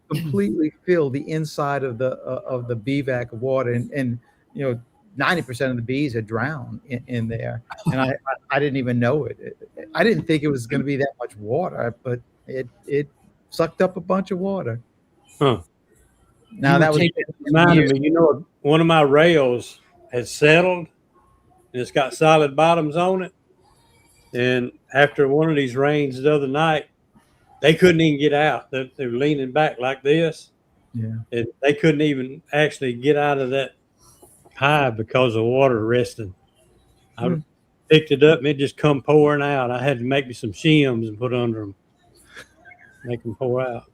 completely filled the inside of the bee vac of water. And 90% of the bees had drowned in there. And I didn't even know it. I didn't think it was going to be that much water, but it sucked up a bunch of water. Huh. Now that was reminded me, one of my rails had settled and it's got solid bottoms on it. And after one of these rains the other night, they couldn't even get out. They were leaning back like this. Yeah. And they couldn't even actually get out of that hive because of water resting. It picked it up and it just come pouring out. I had to make me some shims and put under them, make them pour out.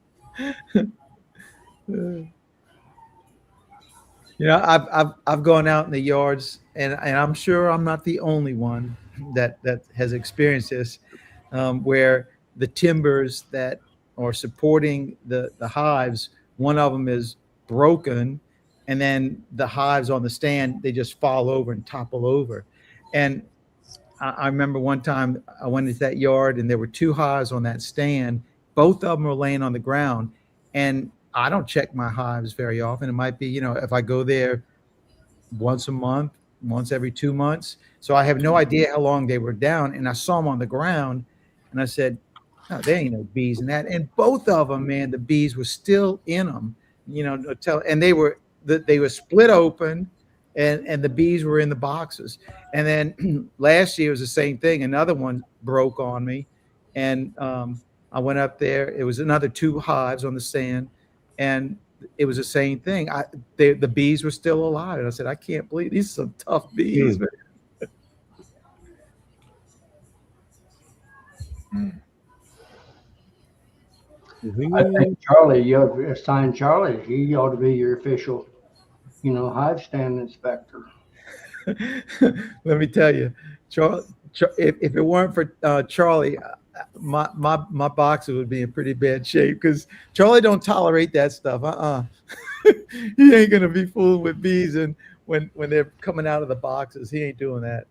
You know, I've gone out in the yards, and I'm sure I'm not the only one that has experienced this, where the timbers that are supporting the hives, one of them is broken, and then the hives on the stand, they just fall over and topple over. And I remember one time I went into that yard and there were two hives on that stand. Both of them were laying on the ground, and I don't check my hives very often. It might be, you know, if I go there once a month, once every 2 months. So I have no idea how long they were down. And I saw them on the ground and I said, no, there ain't no bees in that. And both of them, man, the bees were still in them, you know, and they were split open, and the bees were in the boxes. And then last year was the same thing. Another one broke on me. And I went up there. It was another two hives on the stand. And it was the same thing. The bees were still alive. And I said, I can't believe these are some tough bees. I think Charlie, you ought to assign Charlie. He ought to be your official, you know, hive stand inspector. Let me tell you, if it weren't for Charlie, my boxer would be in pretty bad shape, because Charlie don't tolerate that stuff. He ain't gonna be fooling with bees, and when they're coming out of the boxes, he ain't doing that.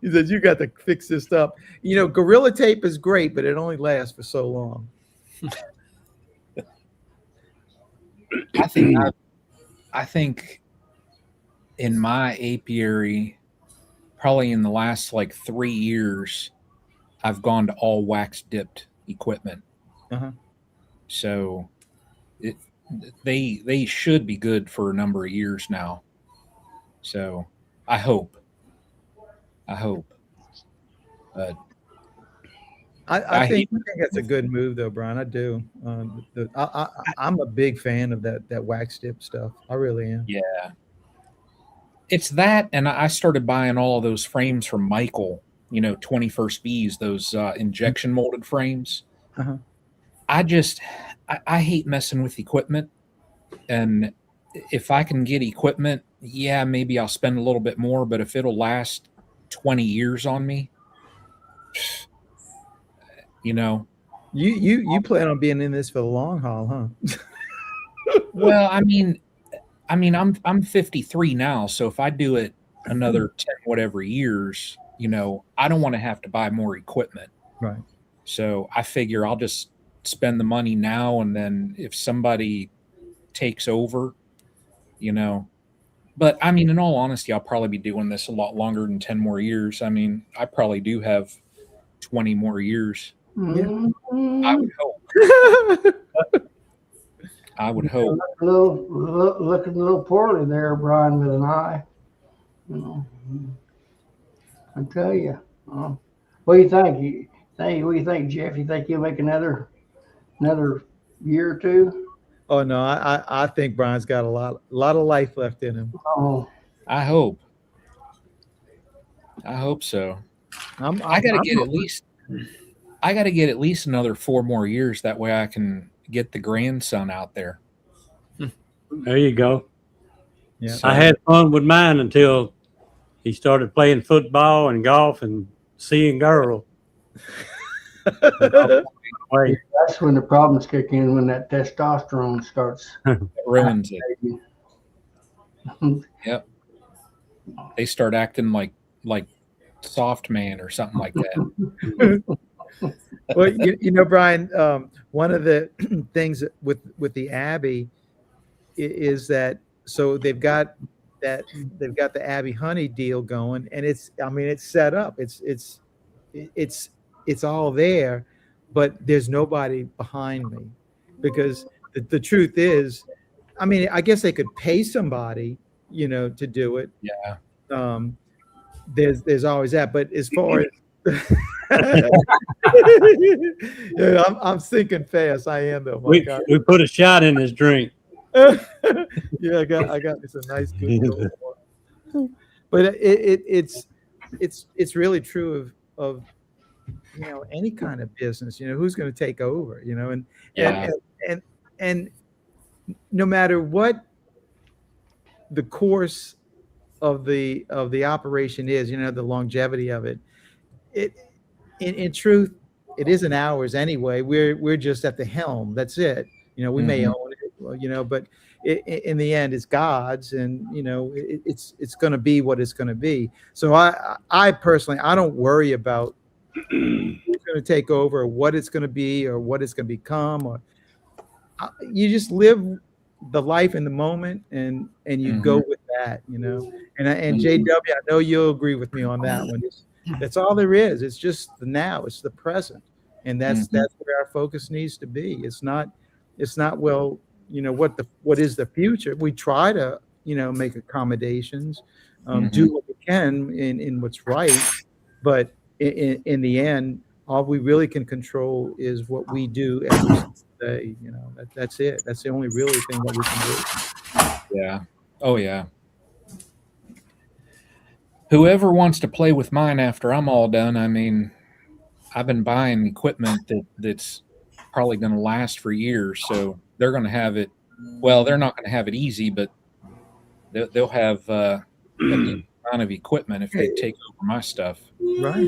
He says, you got to fix this up. You know, Gorilla Tape is great, but it only lasts for so long. I think in my apiary, probably in the last like 3 years, I've gone to all wax dipped equipment. Uh-huh. So they should be good for a number of years now. So I hope. But I think that's a good move, though, Brian. I do. I'm a big fan of that wax dip stuff. I really am. yeah, it's that, and I started buying all of those frames from Michael. You know, 21st Bees, those injection molded frames. Uh-huh. I hate messing with equipment, and if I can get equipment, yeah, maybe I'll spend a little bit more. But if it'll last 20 years on me, you know. You plan on being in this for the long haul, huh? Well, I mean I'm 53 now, so if I do it another 10 whatever years, you know, I don't want to have to buy more equipment. Right. So I figure I'll just spend the money now, and then if somebody takes over, you know. But I mean, in all honesty, I'll probably be doing this a lot longer than 10 more years. I mean, I probably do have 20 more years. Yeah. I would hope. I would hope. Looking a little poorly there, Brian, with an eye. You know, I tell you. What do you think? What do you think, Jeff? You think you'll make another year or two? Oh no, I think Brian's got a lot of life left in him. Oh, I hope so. I got to get at least another 4 more years. That way I can get the grandson out there. There you go. Yeah. I had fun with mine until he started playing football and golf and seeing girls. that's when the problems kick in, when that testosterone starts. It ruins it. Yep. They start acting like soft man or something like that. Well, you know, Brian, one of the things with the Abbey is that, so they've got the Abbey honey deal going, and it's set up. It's all there, but there's nobody behind me, because the truth is, I mean, I guess they could pay somebody, you know, to do it. Yeah. There's always that, but as far as yeah, I'm sinking fast. I am, though. We put a shot in his drink. Yeah, I got me some nice good. but it's really true of any kind of business. Who's going to take over? And Yeah. and and no matter what the course of the operation is, the longevity of it, it in truth, it isn't ours anyway. We're just at the helm. That's it. We may Mhm. own it, but in the end, it's God's, and it's going to be what it's going to be. So I personally, I don't worry about who's going to take over, or what it's going to be, or what it's going to become. Or you just live the life in the moment, and you go with that. And JW, I know you'll agree with me on that one. That's all there is. It's just the now. It's the present, and that's where our focus needs to be. It's not well, what is the future. We try to make accommodations, do what we can in what's right, but in the end, all we really can control is what we do every single day. That's it. That's the only really thing that we can do. Yeah. Oh yeah. Whoever wants to play with mine after I'm all done, I mean, I've been buying equipment that's probably going to last for years. So they're going to have it. Well, they're not going to have it easy, but they'll have a decent amount of equipment if they take over my stuff. Right.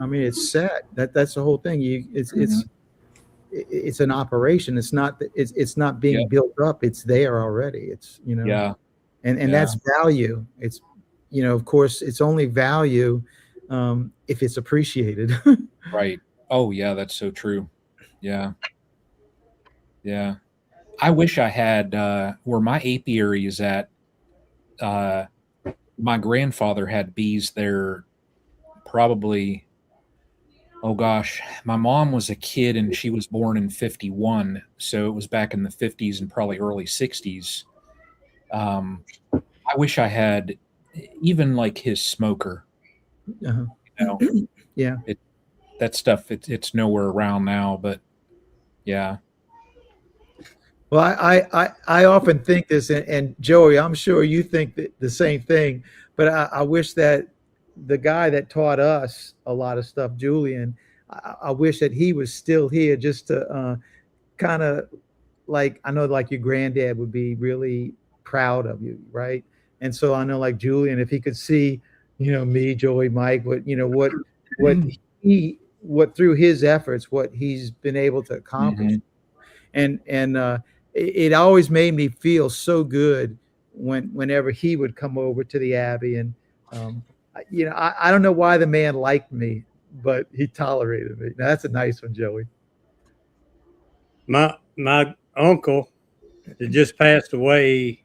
I mean, it's set. That's the whole thing. It's an operation. It's not being built up. It's there already. It's Yeah. And that's value. It's of course, it's only value if it's appreciated. Right. Oh yeah, that's so true. Yeah. Yeah. I wish I had where my apiary is at. My grandfather had bees there probably, oh gosh, my mom was a kid and she was born in 51. So it was back in the 50s and probably early 60s. I wish I had even like his smoker. Yeah. That stuff, it's nowhere around now, but yeah. Well, I often think this, and Joey, I'm sure you think the same thing, but I wish that the guy that taught us a lot of stuff, Julian, I wish that he was still here just to kind of, like, I know like your granddad would be really proud of you, right? And so I know like Julian, if he could see, me, Joey, Mike, what through his efforts, what he's been able to accomplish. And it always made me feel so good whenever he would come over to the Abbey. And I don't know why the man liked me, but he tolerated me. Now, that's a nice one, Joey. My uncle that just passed away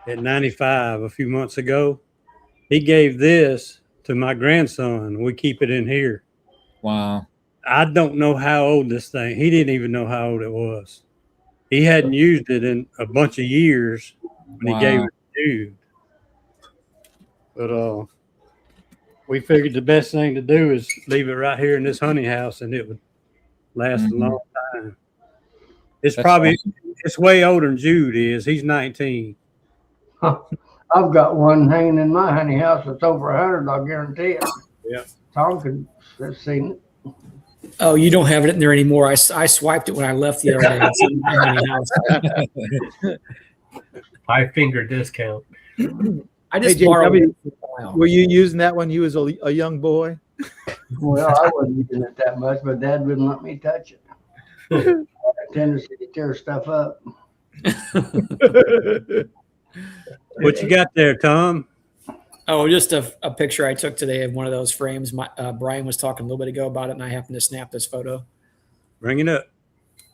at 95 a few months ago, he gave this to my grandson. We keep it in here. Wow. I don't know how old this thing. He didn't even know how old it was. He hadn't used it in a bunch of years when he gave it to you. But we figured the best thing to do is leave it right here in this honey house, and it would last a long time. It's it's way older than Jude is. He's 19. I've got one hanging in my honey house that's over 100. I'll guarantee it. Yeah. Tom could have seen it. Oh, you don't have it in there anymore. I swiped it when I left the other day. It's in my house. 5 finger discount. I just Hey, borrowed JW, it. Wow. Were you using that when you was a young boy? Well, I wasn't using it that much, but Dad wouldn't let me touch it. I had a tendency to tear stuff up. What you got there, Tom? Oh, just a picture I took today of one of those frames. Brian was talking a little bit ago about it, and I happened to snap this photo. Bring it up.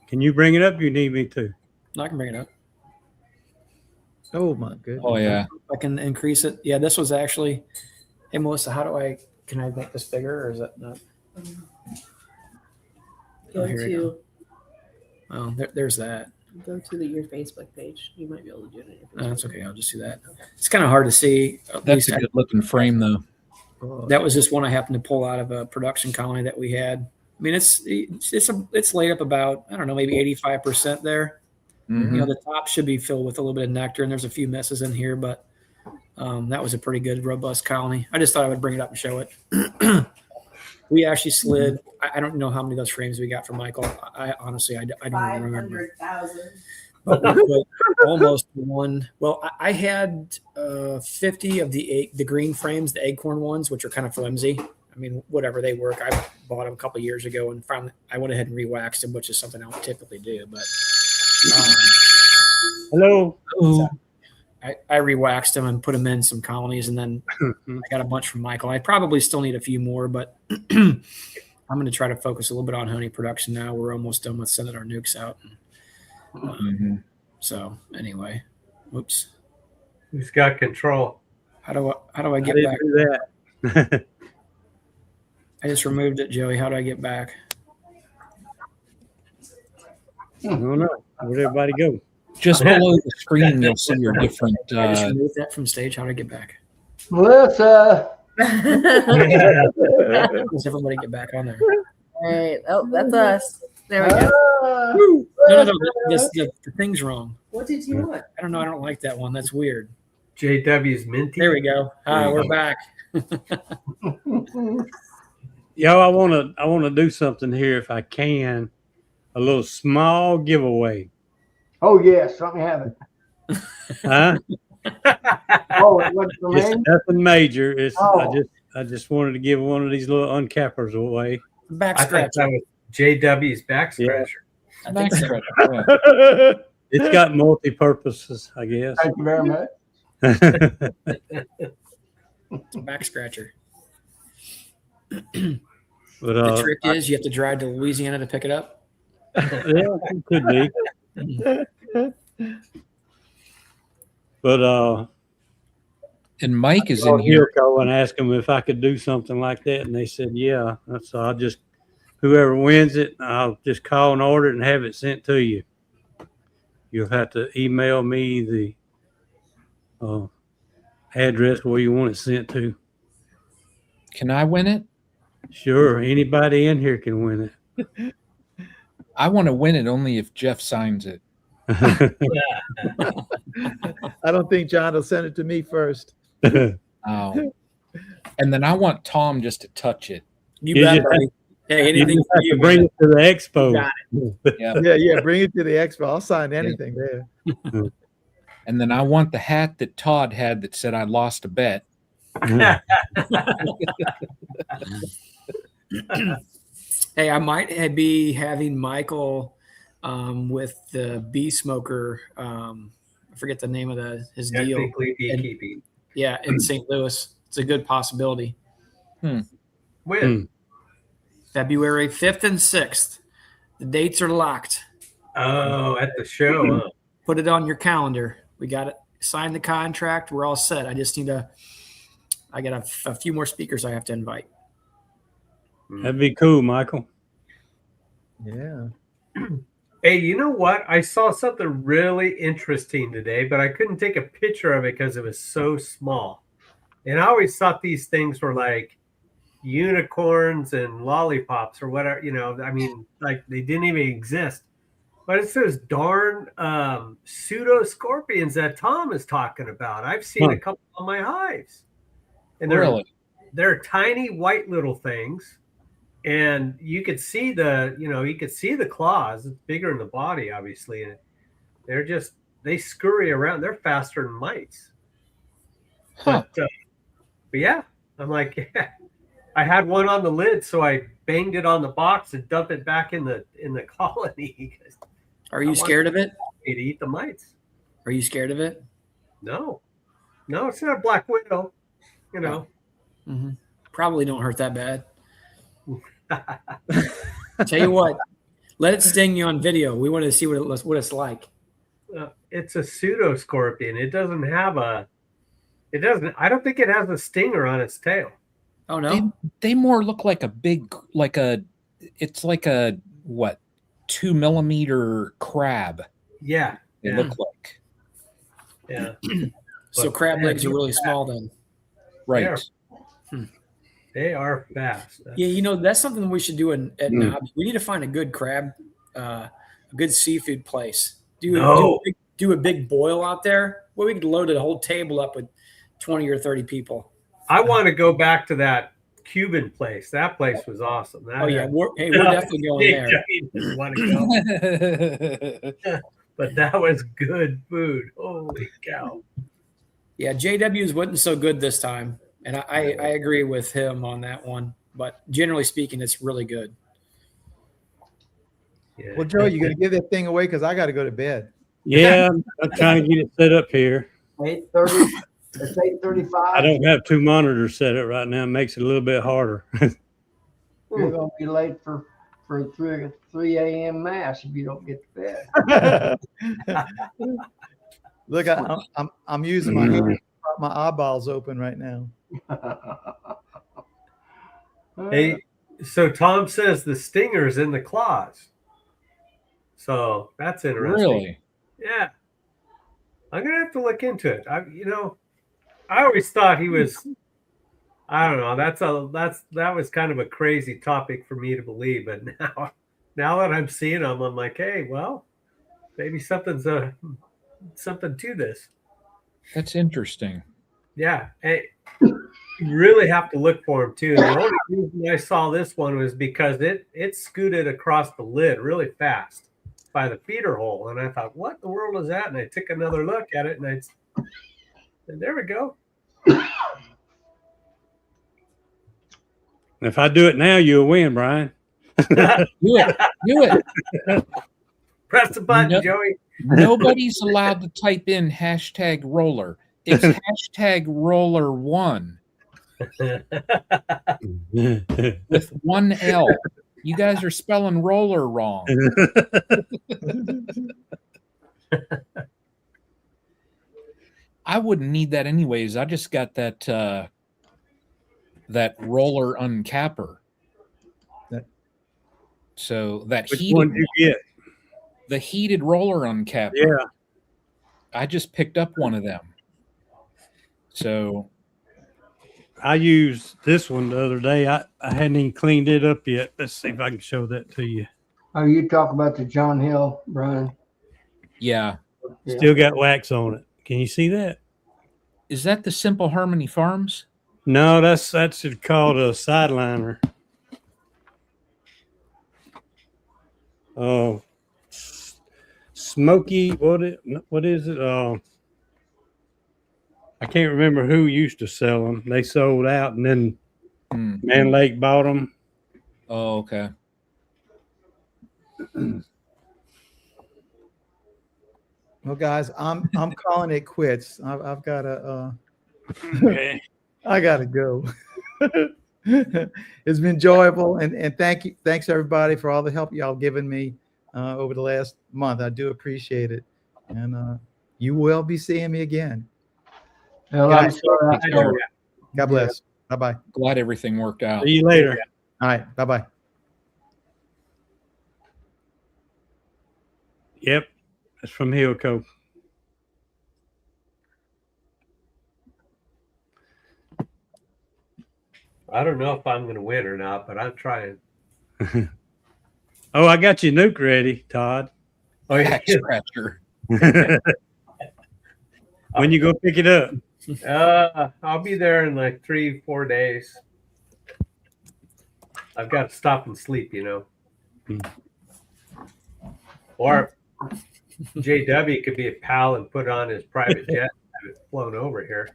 Can you bring it up? You need me to. I can bring it up. Oh my goodness. Oh yeah. I can increase it. Yeah, this was actually. Hey, Melissa, can I make this bigger, or is that not? Go here we to Oh, there's that. go to your Facebook page. You might be able to do it. On your No, Facebook that's page. okay. I'll just do that. It's kind of hard to see. At That's least a good looking frame though. that was just one I happened to pull out of a production colony that we had. I mean, it's laid up about, I don't know, maybe 85% there. Mhm. You know, the top should be filled with a little bit of nectar, and there's a few messes in here, but That was a pretty good, robust colony. I just thought I would bring it up and show it. We actually slid. I don't know how many of those frames we got from Michael. I honestly, I don't even remember. 500,000. But we put almost one. Well, I had 50 of the green frames, the acorn ones, which are kind of flimsy. I mean, whatever, they work. I bought them a couple of years ago and finally I went ahead and re-waxed them, which is something I don't typically do. But Hello. I re-waxed them and put them in some colonies, and then I got a bunch from Michael. I probably still need a few more, but I'm going to try to focus a little bit on honey production now. We're almost done with sending our nukes out. So anyway, whoops. Who's got control? How do I get back? Do that. I just removed it, Joey. How do I get back? I don't know. Where'd everybody go? Just below the screen, you'll see your different. I just removed that from stage. How do I get back? Melissa. Does everybody get back on there? All right. Oh, that's us. There we go. No. The thing's wrong. What did you want? I don't know. I don't like that one. That's weird. JW's minty. There we go. We're back. Yo, I wanna do something here if I can. A little small giveaway. Oh yes, let me have it. Huh? Oh, it wasn't for It's me? nothing major. It's Oh. I just wanted to give one of these little uncappers away. Back I thought scratch. that was JW's back scratcher. I think so. It's got multi purposes, I guess. Thank you very much. It's a back scratcher. But The trick is you have to drive to Louisiana to pick it up. yeah, it could be. But And Mike is called in here. Yurko and asked them if I could do something like that, and they said, "Yeah." So I'll just whoever wins it, I'll just call and order it and have it sent to you. You'll have to email me the address where you want it sent to. Can I win it? Sure, anybody in here can win it. I want to win it only if Jeff signs it. I don't think John will send it to me first. Oh. And then I want Tom just to touch it. You You bet, just buddy. Hey, You anything just for have you, to bring man. it to the expo. Got Yeah. Yeah, bring it to the expo. I'll sign anything there. And then I want the hat that Todd had that said I lost a bet. Hey, I might be having Michael with the bee smoker. I forget the name of his deal. Technically beekeeping. Yeah, in St. Louis. It's a good possibility. When? February 5th and 6th. The dates are locked. Oh, at the show. Huh? Put it on your calendar. We got it. Sign the contract. We're all set. I just need I got a few more speakers I have to invite. That'd be cool, Michael. Yeah. Hey, you know what? I saw something really interesting today, but I couldn't take a picture of it because it was so small. And I always thought these things were like unicorns and lollipops or whatever, I mean, like they didn't even exist. But it's those darn pseudo scorpions that Tom is talking about. I've seen a couple on my hives. And they're tiny white little things. And you could see the claws. It's bigger in the body, obviously. And they scurry around. They're faster than mice. Huh. But yeah, I'm like, yeah. I had one on the lid, so I banged it on the box and dumped it back in the colony. Are you scared of it? To eat the mites. Are you scared of it? No, it's not a black widow. Mm-hmm. Probably don't hurt that bad. Tell you what, let it sting you on video. We want to see what it's like. It's a pseudo scorpion. It doesn't have I don't think it has a stinger on its tail. Oh no, they more look like it's like a what, 2 millimeter crab. Yeah, They look like. Yeah. So crab legs are really small then. Right. They are fast. Yeah, that's something we should do at Knob. We need to find a good crab, a good seafood place. Do a big boil out there. Well, we could load a whole table up with 20 or 30 people. I want to go back to that Cuban place. That place was awesome. Oh yeah, we're definitely going there. Didn't want to go. But that was good food. Holy cow. Yeah, JW's wasn't so good this time. And I agree with him on that one. But generally speaking, it's really good. Yeah. Well, Joe, you gonna give that thing away because I got to go to bed. Yeah, I'm trying to get it set up here. 8:30. It's 8:35. I don't have two monitors set up right now. It makes it a little bit harder. You're gonna be late for 3 a.m. mass if you don't get to bed. Look, I'm using my hand to prop my eyeballs open right now. Hey, so Tom says the stinger's in the claws. So that's interesting. Really? Yeah. I'm gonna have to look into it. I always thought he was. I don't know. That was kind of a crazy topic for me to believe, but now that I'm seeing him, I'm like, hey, well, maybe something's something to this. That's interesting. Yeah. Hey, you really have to look for him too. The only reason I saw this one was because it scooted across the lid really fast by the feeder hole, and I thought, what in the world is that? And I took another look at it, and there we go. If I do it now, you'll win, Brian. Do it. Press the button, No. Joey. Nobody's allowed to type in #roller. It's #roller1 with one L. You guys are spelling roller wrong. I wouldn't need that anyways. I just got that roller uncapper. So that Which heated one did you get? the heated roller uncapper. Yeah. I just picked up one of them. So I used this one the other day. I hadn't even cleaned it up yet. Let's see if I can show that to you. Oh, you talk about the John Hill, Brian? yeah. Yeah. Still got wax on it. Can you see that? Is that the Simple Harmony Farms? No, that's called a sideliner. Oh, smoky. What is it? I can't remember who used to sell them. They sold out, and then Man Lake bought them. Oh, okay. Well, guys, I'm calling it quits. I've got to. Okay. I gotta go. It's been enjoyable, and thanks everybody for all the help y'all given me over the last month. I do appreciate it, and you will be seeing me again. Well, Guys, I'm sorry. God bless. Bye bye. Glad everything worked out. See you later. All right. Bye bye. Yep, that's from Hillco. I don't know if I'm going to win or not, but I'm trying. Oh, I got your nuke ready, Todd. Oh, yeah. Back scratcher. When you go pick it up? I'll be there in like 3-4 days. I've got to stop and sleep, Or JW could be a pal and put on his private jet and have it flown over here.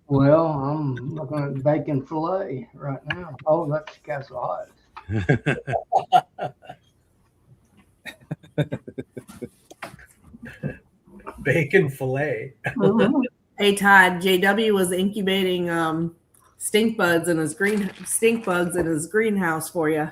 Well, I'm looking at bacon fillet right now. Oh, that's Castle Hives. Bacon fillet. Hey Todd, JW was incubating stink bugs in his greenhouse for you.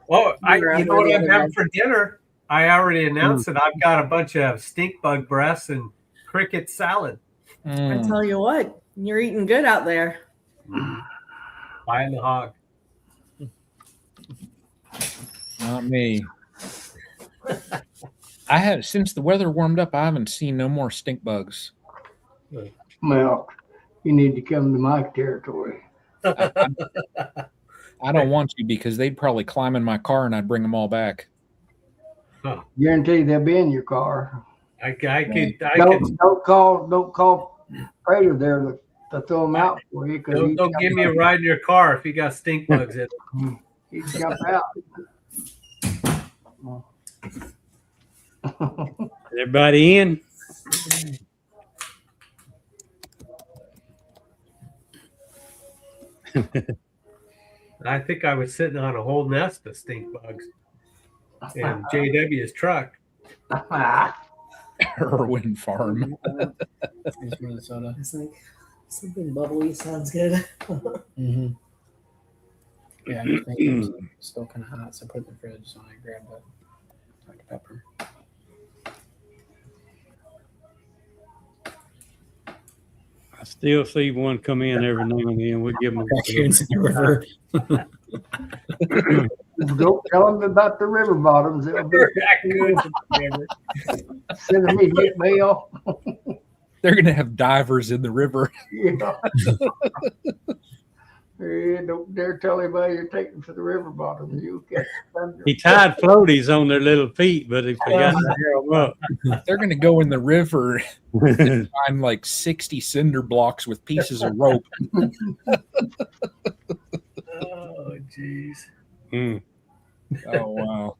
Oh, you know what I'm having for dinner? I already announced it. I've got a bunch of stink bug breasts and cricket salad. I tell you what, you're eating good out there. Buying the hog. Not me. Since the weather warmed up, I haven't seen no more stink bugs. Well, you need to come to my territory. I don't want to because they'd probably climb in my car and I'd bring them all back. Guarantee they'll be in your car. I could. Don't call predator there to throw them out for you. Don't give me a ride in your car if you got stink bugs in it. He'd jump out. Everybody in? I think I was sitting on a whole nest of stink bugs in JW's truck. Irwin Farm. Minnesota. It's like something bubbly sounds good. Mm-hmm. Yeah, I think it was still kind of hot, so I put it in the fridge. So I grabbed a Dr. Pepper. I still see one come in every now and then. We give them Raccoons in the river. Don't tell them about the river bottoms. It'll be send immediate mail. They're gonna have divers in the river. Yeah. Hey, don't dare tell anybody you're taking to the river bottom. You catch thunder. He tied floaties on their little feet, but he forgot to hair them up. They're gonna go in the river and find like 60 cinder blocks with pieces of rope. Oh, jeez. Mm. Oh wow.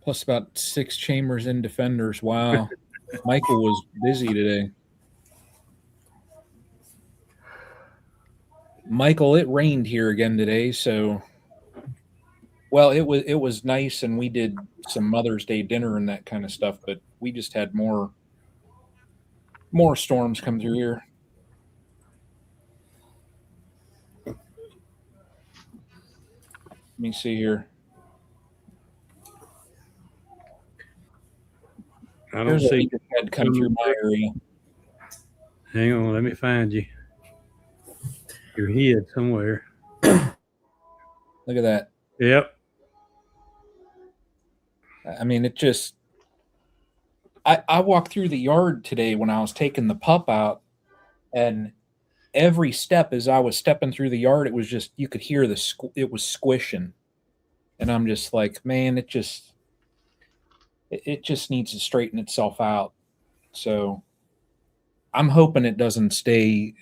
Plus about 6 chambers and defenders. Wow. Michael was busy today. Michael, it rained here again today, so well, it was nice, and we did some Mother's Day dinner and that kind of stuff, but we just had more storms come through here. Let me see here. I don't There's a see. head come through my area. Hang on, let me find you. You're hid somewhere. Look at that. Yep. I mean, it just. I walked through the yard today when I was taking the pup out, and every step as I was stepping through the yard, it was just, you could hear it was squishing, and I'm just like, man, it just needs to straighten itself out. So I'm hoping it doesn't stay,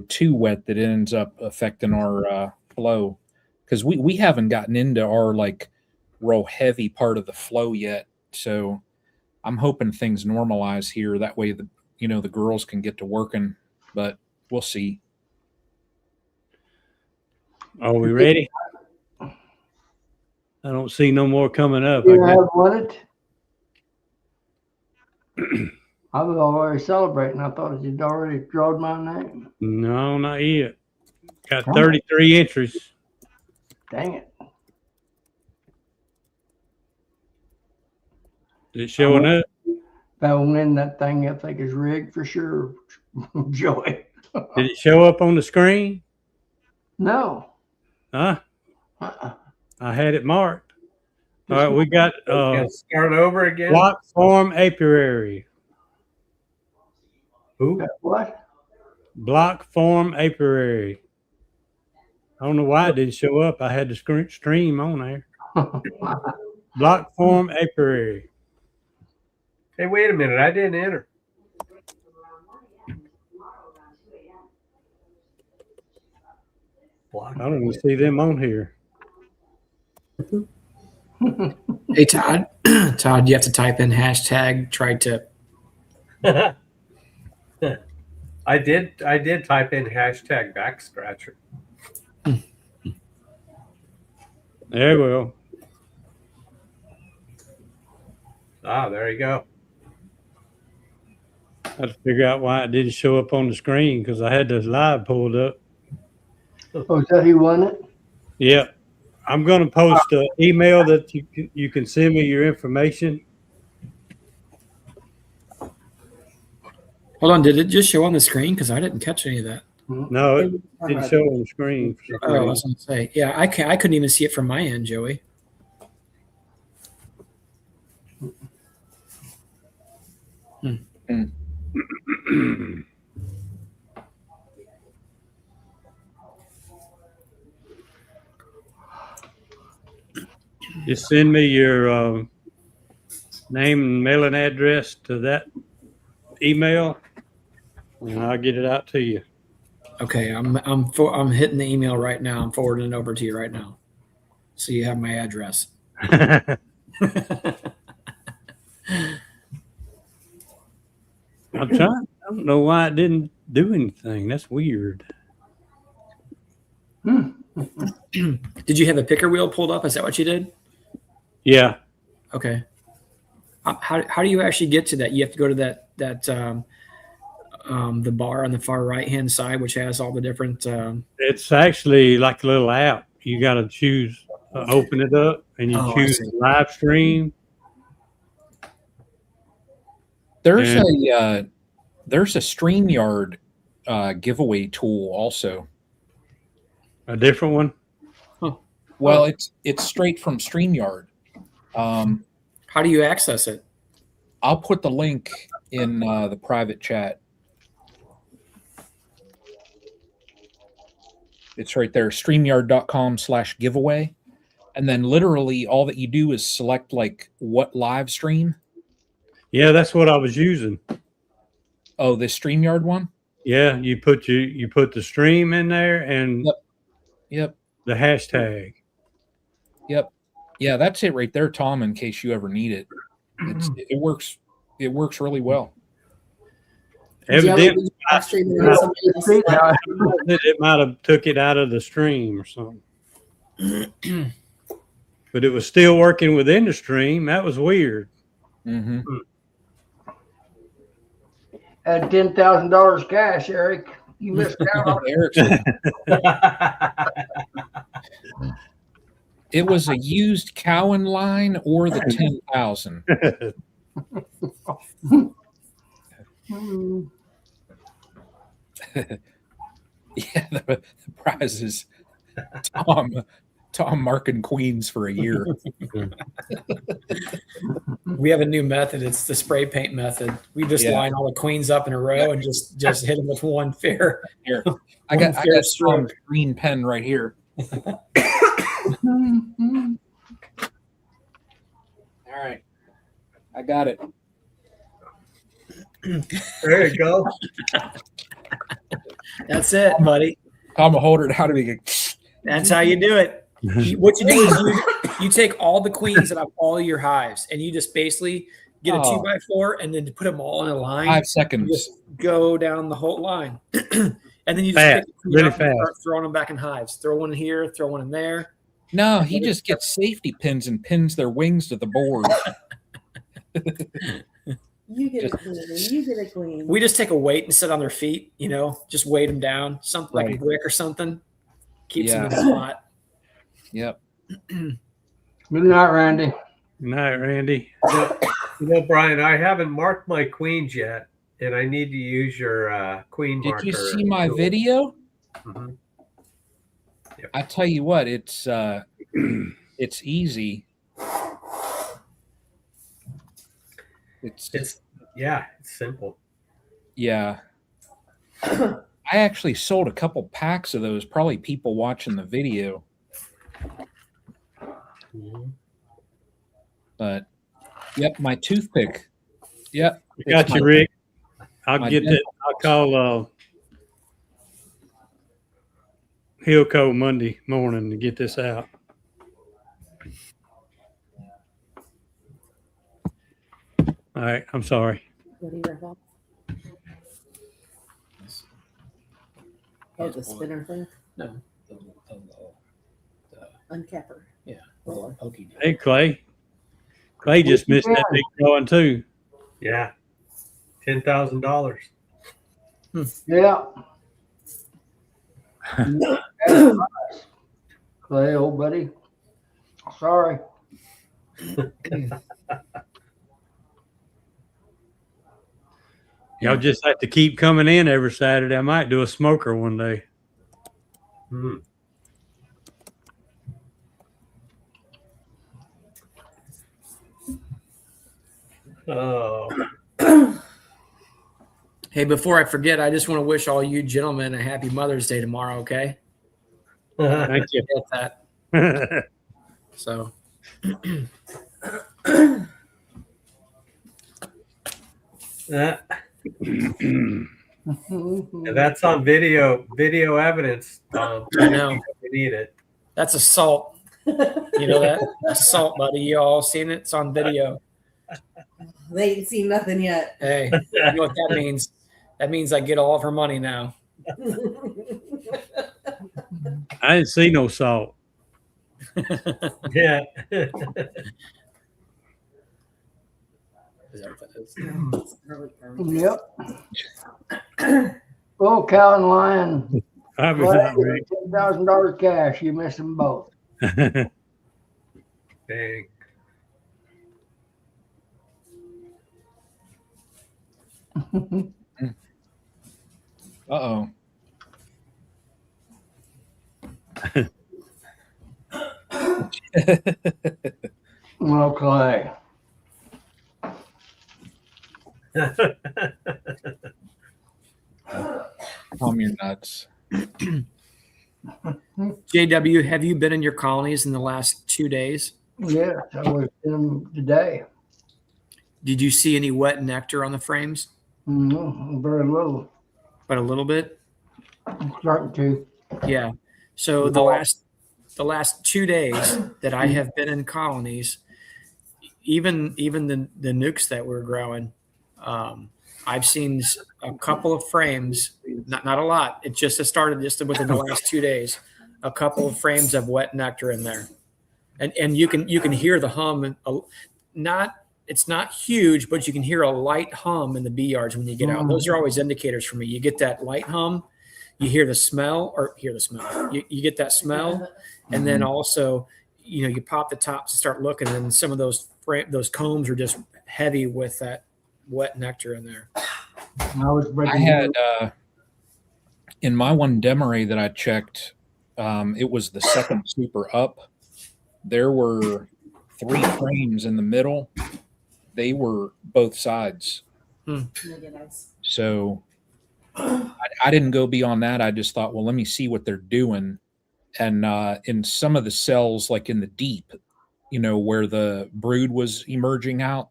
too wet that it ends up affecting our flow, because we haven't gotten into our like real heavy part of the flow yet. So I'm hoping things normalize here. That way the girls can get to working, but we'll see. Are we ready? I don't see no more coming up. You have won it? I was already celebrating. I thought you'd already drawn my name. No, not yet. Got 33 entries. Dang it. Is it showing up? If I win that thing, I think is rigged for sure. Joey. Did it show up on the screen? No. Huh? Uh-uh. I had it marked. All right, we got Start over again. block form apiary. Who? What? Block form apiary. I don't know why it didn't show up. I had the stream on there. Block form apiary. Hey, wait a minute. I didn't enter. I don't even see them on here. Hey, Todd. Todd, you have to type in hashtag try tip. I did type in hashtag back scratcher. There we go. Ah, there you go. I had to figure out why it didn't show up on the screen because I had the live pulled up. Oh, is that who won it? Yep. I'm going to post an email that you can send me your information. Hold on, did it just show on the screen? Because I didn't catch any of that. No, it didn't show on the screen. Oh, I was going to say, yeah, I couldn't even see it from my end, Joey. Just send me your name and mailing address to that email, and I'll get it out to you. Okay, I'm hitting the email right now. I'm forwarding it over to you right now, so you have my address. I'm trying. I don't know why it didn't do anything. That's weird. Did you have a picker wheel pulled up? Is that what you did? Yeah. Okay. How do you actually get to that? You have to go to that the bar on the far right hand side, which has all the different. It's actually like a little app. You got to choose, open it up, and you Oh, I choose see. live stream. There's And- a StreamYard giveaway tool also. A different one. Well, it's straight from StreamYard. How do you access it? I'll put the link in the private chat. It's right there, StreamYard.com/giveaway. And then literally all that you do is select like what live stream. Yeah, that's what I was using. Oh, the StreamYard one? Yeah, you put the stream in there and Yep. the hashtag. Yep. Yeah, that's it right there, Tom, in case you ever need it. It works really well. Evidently, Streaming on somebody else's laptop. it might have took it out of the stream or something. But it was still working within the stream. That was weird. Mm-hmm. At $10,000 cash, Eric, you missed out on it. It was a used Cowan line or the 10,000. Yeah, the prize is Tom marking queens for a year. We have a new method. It's the spray paint method. We just Yeah. line all the queens up in a row and just hit them with one fair. Here, I got Tom's green pen right here. All right, I got it. There you go. That's it, buddy. I'm a holder. How do we get? That's how you do it. What you do is you take all the queens out of all your hives, and you just basically get a 2x4 and then put them all in a line. 5 seconds. Just go down the whole line, and then you just Fast, pick a queen really up and fast. start throwing them back in hives. Throw one in here, throw one in there. No, he just gets safety pins and pins their wings to the board. You get a queen. You get a queen. We just take a weight and sit on their feet. Just weight them down, something like a Right. brick or something. Keeps them in Yeah. the spot. Yep. Good night, Randy. Good night, Randy. Brian, I haven't marked my queens yet, and I need to use your queen Did marker. you see my video? Mhm. Yep. I tell you what, it's easy. It's simple. Yeah. I actually sold a couple packs of those, probably people watching the video. But yep, my toothpick. Yep. I got you, Rick. I'll my get that. I'll call Hillco Monday morning to get this out. All right, I'm sorry. What do you wrap up? Oh, the spinner thing? No. Uncapper. Pokey. Hey, Clay. Clay just missed that big drawing too. Yeah, $10,000. Yeah. Clay, old buddy. Sorry. Y'all just have to keep coming in every Saturday. I might do a smoker one day. Hmm. Oh, Hey, before I forget, I just want to wish all you gentlemen a happy Mother's Day tomorrow, okay? Thank you. Get that. So And that's on video evidence, Tom. I know. We need it. That's assault. You know that? Assault, buddy. You all seen it? It's on video. They ain't seen nothing yet. Hey, you know what that means? That means I get all of her money now. I didn't see no salt. Yeah. Is that what that is? Yep. Oh, cow and lion. I was not ready. $10,000 cash. You missed them both. Dang. Uh-oh. Okay. Calm your nuts. JW, have you been in your colonies in the last 2 days? Yes, I was in them today. Did you see any wet nectar on the frames? Very little. But a little bit? I'm starting to. Yeah. So the last 2 days that I have been in colonies, even the nukes that we're growing, I've seen a couple of frames, not a lot. It just has started just within the last 2 days. A couple of frames of wet nectar in there, and you can hear the hum. It's not huge, but you can hear a light hum in the bee yards when you get out. Those are always indicators for me. You get that light hum, you hear the smell. You get that smell, and then also, you pop the tops and start looking, and some of those combs are just heavy with that wet nectar in there. I had in my one demeray that I checked, it was the second super up. There were 3 frames in the middle. They were both sides. So I didn't go beyond that. I just thought, well, let me see what they're doing. And in some of the cells, like in the deep, where the brood was emerging out,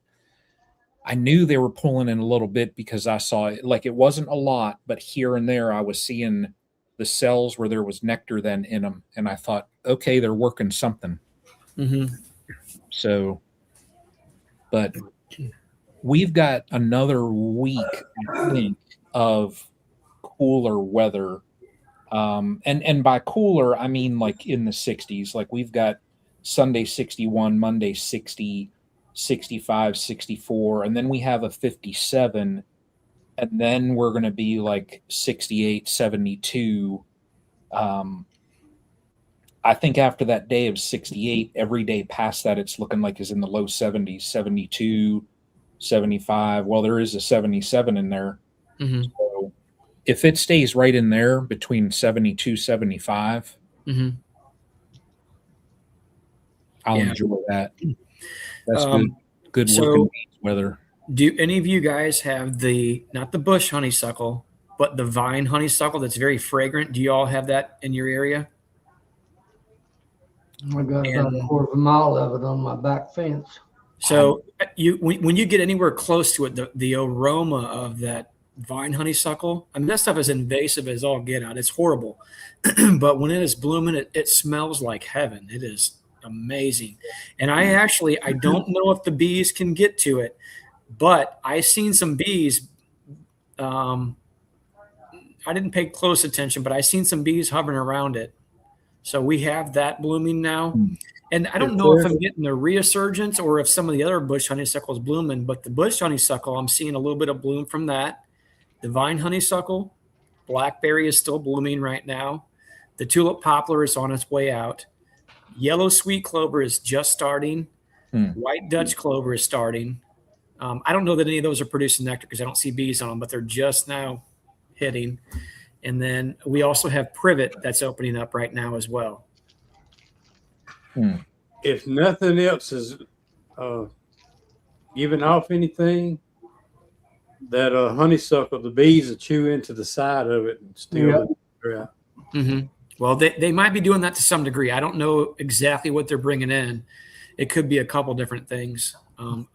I knew they were pulling in a little bit because I saw it. Like, it wasn't a lot, but here and there I was seeing the cells where there was nectar then in them. And I thought, okay, they're working something. So, but we've got another week, I think, of cooler weather. And by cooler, I mean like in the 60s. Like, we've got Sunday 61, Monday 60, 65, 64, and then we have a 57, and then we're going to be like 68, 72. I think after that day of 68, every day past that, it's looking like is in the low 70s, 72, 75. Well, there is a 77 in there. So if it stays right in there between 72, 75, I'll enjoy that. That's good working weather. Do any of you guys have not the bush honeysuckle, but the vine honeysuckle that's very fragrant? Do you all have that in your area? I got about a quarter of a mile of it on my back fence. So when you get anywhere close to it, the aroma of that vine honeysuckle, I mean, that stuff is invasive as all get out. It's horrible. But when it is blooming, it smells like heaven. It is amazing. And I don't know if the bees can get to it, but I've seen some bees. I didn't pay close attention, but I've seen some bees hovering around it. So we have that blooming now. And I don't know if I'm getting a resurgence or if some of the other bush honeysuckle is blooming, but the bush honeysuckle, I'm seeing a little bit of bloom from that. The vine honeysuckle, blackberry is still blooming right now. The tulip poplar is on its way out. Yellow sweet clover is just starting. White Dutch clover is starting. I don't know that any of those are producing nectar because I don't see bees on them, but they're just now hitting. And then we also have privet that's opening up right now as well. If nothing else is giving off anything, that honeysuckle, the bees will chew into the side of it and still out. Well, they might be doing that to some degree. I don't know exactly what they're bringing in. it could be a couple different things.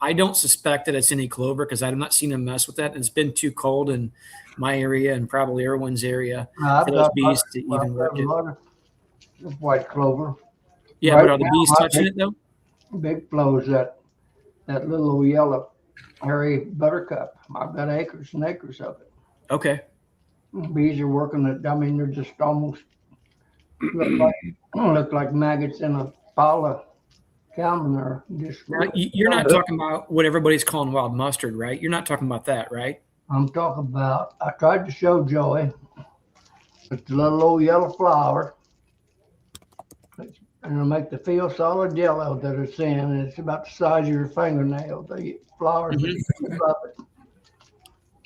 I don't suspect that it's any clover because I've not seen them mess with that. And it's been too cold in my area and probably everyone's area I've for those got bees to I've even work got a it. lot of white clover. Yeah, Right but are the now, bees my touching it though? big flows that little yellow hairy buttercup. I've got acres and acres of it. Okay. Bees are working it. I mean, they're just almost look like maggots in a pile of calming or just. Now, you're not talking about what everybody's calling wild mustard, right? You're not talking about that, right? I'm talking about. I tried to show Joey. It's the little old yellow flower. And it'll make the field solid yellow that it's in, and it's about the size of your fingernail. The flowers above it.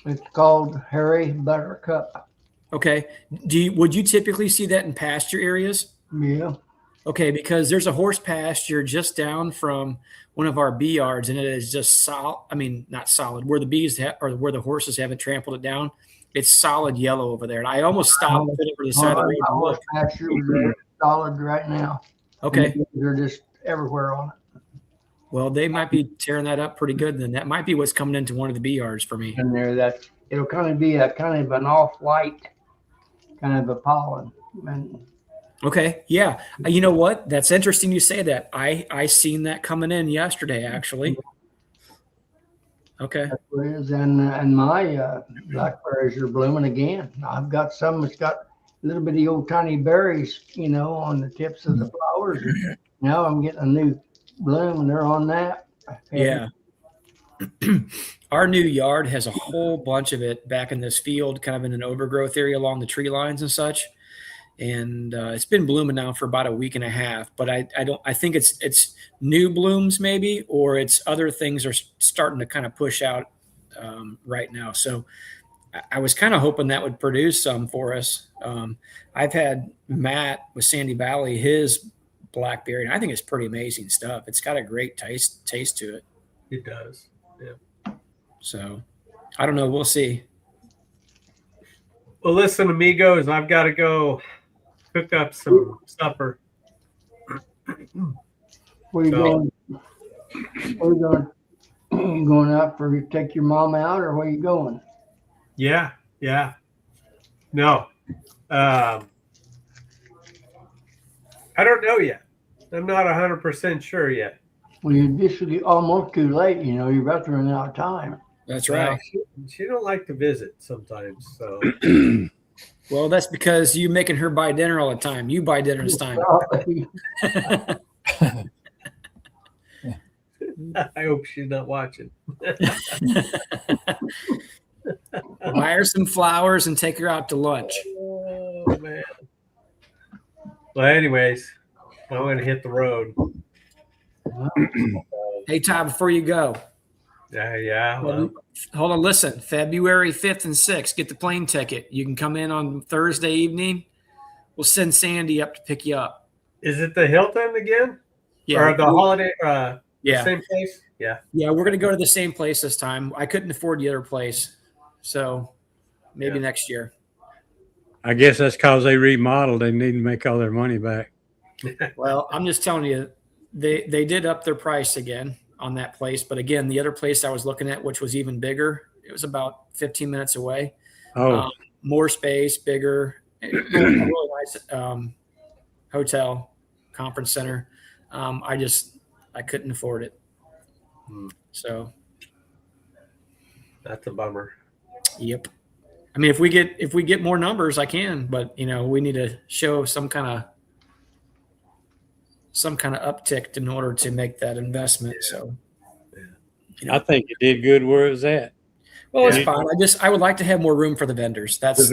It's called hairy buttercup. Okay. Would you typically see that in pasture areas? Yeah. Okay, because there's a horse pasture just down from one of our bee yards, and it is just solid. I mean, not solid. Where the bees or where the horses haven't trampled it down, it's solid yellow over there. And I almost stopped over the side of the road to look. Pasture is solid right now. Okay. They're just everywhere on it. Well, they might be tearing that up pretty good. Then that might be what's coming into one of the bee yards for me. And there, that it'll kind of be a kind of an off-white kind of a pollen. And okay, yeah. You know what? That's interesting you say that. I seen that coming in yesterday, actually. Okay. that's what it is. And my blackberries are blooming again. I've got some that's got little bitty old tiny berries, on the tips of the flowers. And now I'm getting a new bloom, and they're on that. Yeah. Our new yard has a whole bunch of it back in this field, kind of in an overgrowth area along the tree lines and such. And it's been blooming now for about a week and a half. But I think it's new blooms maybe, or it's other things are starting to kind of push out right now. So I was kind of hoping that would produce some for us. I've had Matt with Sandy Valley, his blackberry, and I think it's pretty amazing stuff. It's got a great taste to it. It does. Yeah. So I don't know. We'll see. Well, listen, amigos, I've got to go cook up some supper. Where you going? Where you going? You going out for take your mom out, or where you going? Yeah. No. I don't know yet. I'm not 100% sure yet. Well, you're just almost too late. You're about to run out of time. That's right. She don't like to visit sometimes. So. Well, that's because you making her buy dinner all the time. You buy dinner this time. I hope she's not watching. Buy her some flowers and take her out to lunch. Oh, man. Well, anyways, I'm going to hit the road. Hey, Todd, before you go. Yeah. Well, hold on. Listen, February 5th and 6th, get the plane ticket. You can come in on Thursday evening. We'll send Sandy up to pick you up. Is it the Hilton again? Yeah. Or the Holiday? Yeah. Same place? Yeah. Yeah, we're going to go to the same place this time. I couldn't afford the other place. So maybe next year. I guess that's because they remodeled. They need to make all their money back. Well, I'm just telling you, they did up their price again on that place. But again, the other place I was looking at, which was even bigger, it was about 15 minutes away. Oh, More space, bigger, really nice hotel, conference center. I couldn't afford it. So that's a bummer. Yep. I mean, if we get more numbers, I can, but we need to show some kind of uptick in order to make that investment. So, I think it did good where it was at. Well, it's fine. I would like to have more room for the vendors. The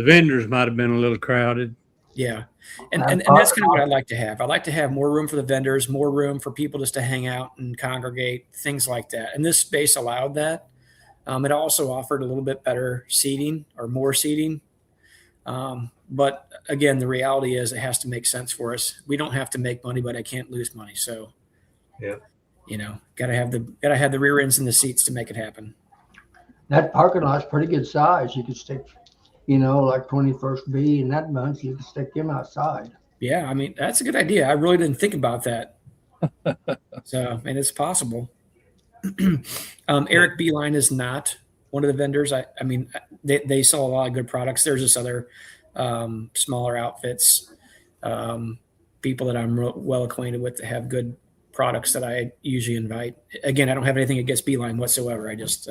vendors might have been a little crowded. Yeah. And that's kind of what I'd like to have. I'd like to have more room for the vendors, more room for people just to hang out and congregate, things like that. And this space allowed that. It also offered a little bit better seating or more seating. But again, the reality is it has to make sense for us. We don't have to make money, but I can't lose money. So, gotta have the rear ends in the seats to make it happen. That parking lot's pretty good size. You could stick, like 21st B and that bunch, you could stick them outside. Yeah, I mean, that's a good idea. I really didn't think about that. So, and it's possible. Eric Beeline is not one of the vendors. I mean, they sell a lot of good products. There's this other smaller outfits, people that I'm well acquainted with that have good products that I usually invite. Again, I don't have anything against Beeline whatsoever. I just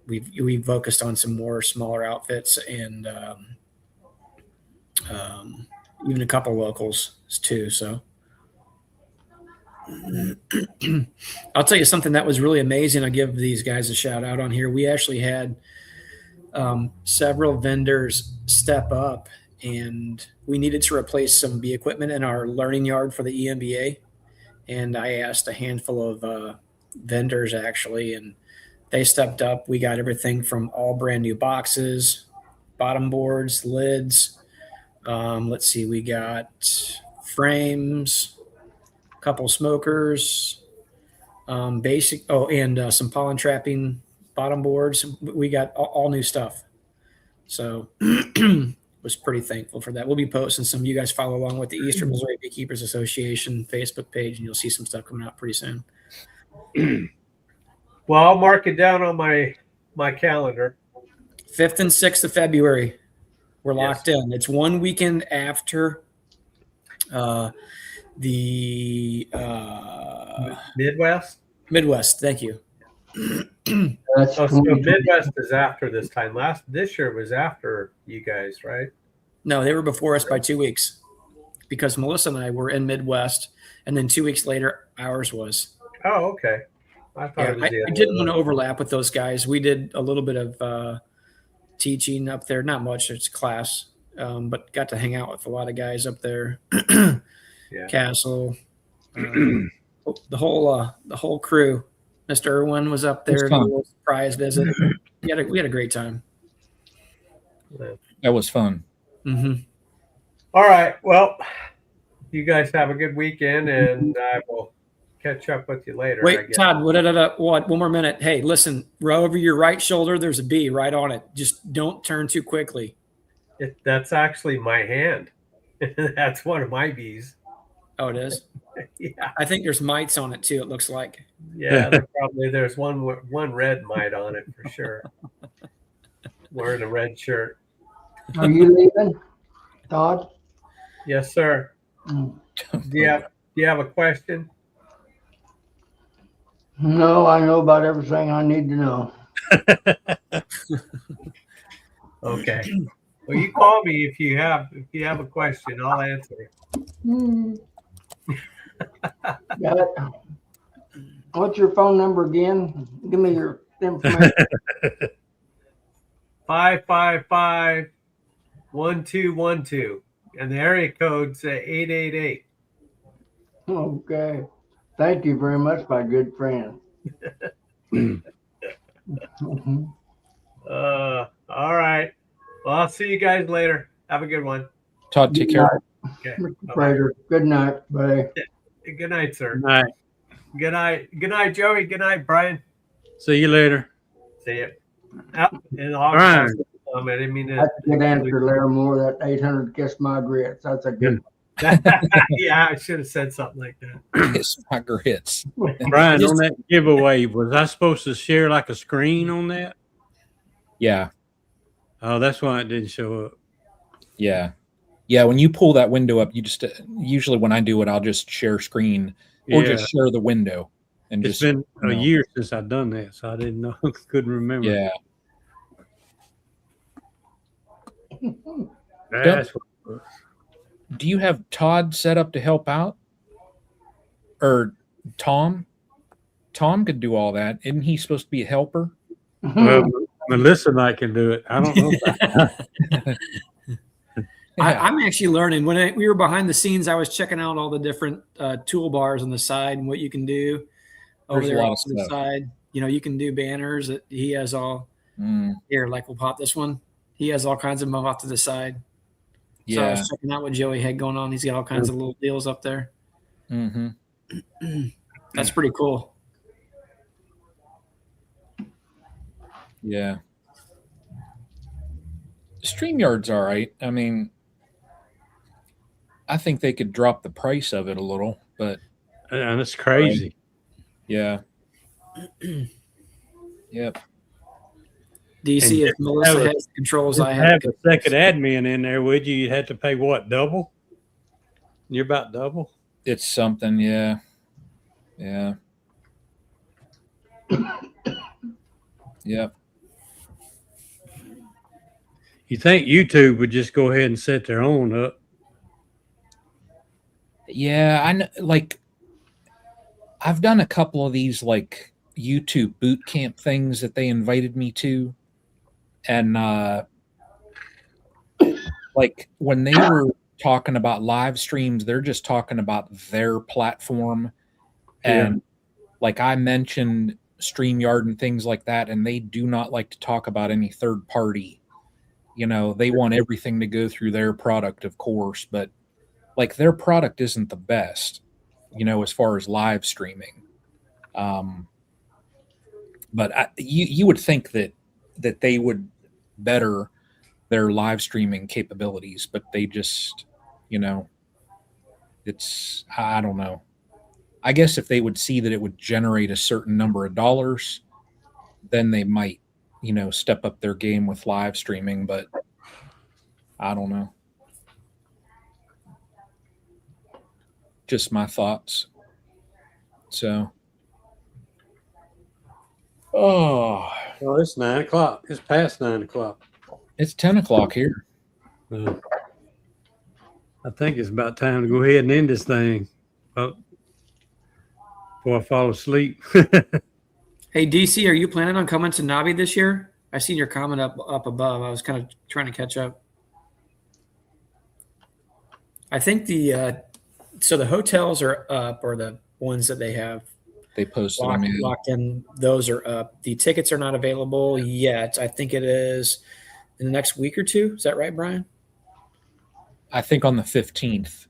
we've focused on some more smaller outfits and even a couple locals too. So. I'll tell you something that was really amazing. I'll give these guys a shout out on here. We actually had several vendors step up, and we needed to replace some bee equipment in our learning yard for the EMBA. And I asked a handful of vendors actually, and they stepped up. We got everything from all brand new boxes, bottom boards, lids. Let's see, we got frames, couple smokers, basic, and some pollen trapping bottom boards. We got all new stuff. So was pretty thankful for that. We'll be posting some. You guys follow along with the Eastern Missouri Beekeepers Association Facebook page, and you'll see some stuff coming out pretty soon. Well, I'll mark it down on my calendar. 5th and 6th of February. We're Yes. locked in. It's one weekend after the Midwest. Midwest. Thank you. That's Oh, so 20. Midwest is after this time. This year was after you guys, right? No, they were before us by 2 weeks because Melissa and I were in Midwest, and then 2 weeks later, ours was. Oh, okay. I thought Yeah, it was the I other didn't way. want to overlap with those guys. We did a little bit of teaching up there, not much. It's class, but got to hang out with a lot of guys up there. Yeah. Castle, the whole crew. Mr. Irwin was up there. It was fun. A little surprise visit. We had a great time. That was fun. Mm-hmm. All right. Well, you guys have a good weekend, and I will catch up with you later. I Wait, guess. Todd, what? One more minute. Hey, listen, row over your right shoulder. There's a bee right on it. Just don't turn too quickly. That's actually my hand. That's one of my bees. Oh, it is? Yeah. I think there's mites on it too, it looks like. Yeah, there's one red mite on it for sure. Wearing a red shirt. Are you leaving, Todd? Yes, sir. Mm. Do you have a question? No, I know about everything I need to know. Okay. Well, you call me if you have a question. I'll answer it. Got it. What's your phone number again? Give me your information. 555-1212, and the area code's 888. Okay. Thank you very much, my good friend. Mhm. All right. Well, I'll see you guys later. Have a good one. Todd, take care. Okay. Mr. Bye-bye. Fraser, good night, buddy. Good night, sir. Good night. Good night. Good night, Joey. Good night, Brian. See you later. See you. And I'll Brian. I didn't mean to. That's a good answer, Larimore. That 800 kiss my grits. That's a good Yeah, I should have said something like that. Kiss my grits. Brian, on that giveaway, was I supposed to share like a screen on that? Yeah. Oh, that's why it didn't show up. Yeah. Yeah. When you pull that window up, you just usually when I do it, I'll just share screen or Yeah. just share the window and It's just been a year since I've done that, so I didn't know. Couldn't remember. Yeah. That's what it was. Do you have Todd set up to help out? Or Tom? Tom could do all that. Isn't he supposed to be a helper? Well, Melissa and I can do it. I don't know. I'm actually learning. When we were behind the scenes, I was checking out all the different toolbars on the side and what you can do over There's a there lot off of to the stuff. side. You know, you can do banners that he has all here. Like we'll pop this one. He has all kinds of them off to the side. So I Yeah. was checking out what Joey had going on. He's got all kinds of little deals up there. Mm-hmm. That's pretty cool. Yeah. StreamYard's all right. I mean, I think they could drop the price of it a little, but And it's crazy. Yeah. Yep. DC, And if Melissa has the controls, I have a the second admin in there, would you? You'd have to pay what, double? You're about double. It's something. Yeah. Yeah. Yep. You think YouTube would just go ahead and set their own up? Yeah. I know, like, I've done a couple of these like YouTube boot camp things that they invited me to. And like when they were talking about live streams, they're just talking about their platform. And like I mentioned StreamYard and things like that, and they do not like to talk about any third party. You know, they want everything to go through their product, of course, but like their product isn't the best, you know, as far as live streaming. But you would think that they would better their live streaming capabilities, but they just, you know, it's, I don't know. I guess if they would see that it would generate a certain number of dollars, then they might, you know, step up their game with live streaming, but I don't know. Just my thoughts. So, Well, it's 9 o'clock. It's past 9 o'clock. it's 10 o'clock here. I think it's about time to go ahead and end this thing before I fall asleep. Hey, DC, are you planning on coming to Nobby this year? I seen your comment up above. I was kind of trying to catch up. I think the hotels are up, or the ones that they have They posted them in. locked in. Those are up. The tickets are not available yet. I think it is in the next week or two. Is that right, Brian? I think on the 15th.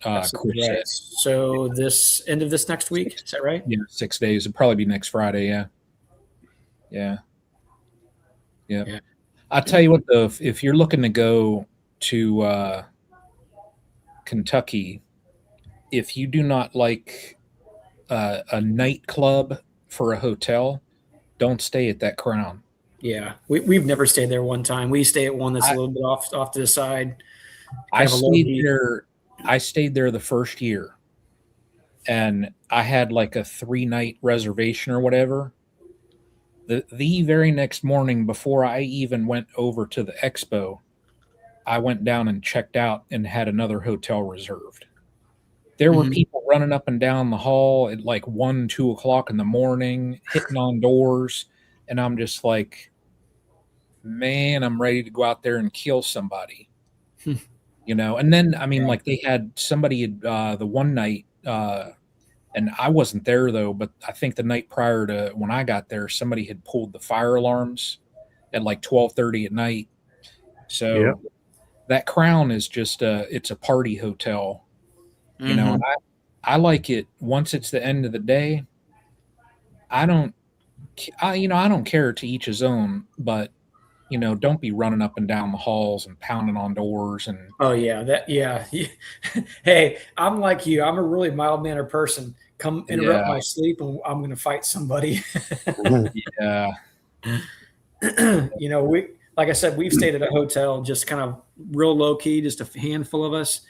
That's Chris right. said. So this end of this next week, is that right? Yeah, 6 days. It'll probably be next Friday. Yeah. Yeah. Yep. Yeah. I'll tell you what, though, if you're looking to go to Kentucky, if you do not like a nightclub for a hotel, don't stay at that Crown. Yeah, we've never stayed there one time. We stay at one that's a little bit off to the side. I stayed there the first year, and I had like a 3-night reservation or whatever. The very next morning, before I even went over to the expo, I went down and checked out and had another hotel reserved. There were people running up and down the hall at like 1, 2 o'clock in the morning, hitting on doors. And I'm just like, man, I'm ready to go out there and kill somebody. You know, and then, I mean, like they had somebody the one night, and I wasn't there though, but I think the night prior to when I got there, somebody had pulled the fire alarms at like 12:30 at night. So that Crown is just it's a party hotel, you know, and I like it once it's the end of the day. I don't care, to each his own, but you know, don't be running up and down the halls and pounding on doors and. Oh yeah. Hey, I'm like you. I'm a really mild-mannered person. Come interrupt my sleep, and I'm going to fight somebody. Yeah. You know, like I said, we've stayed at a hotel, just kind of real low key, just a handful of us,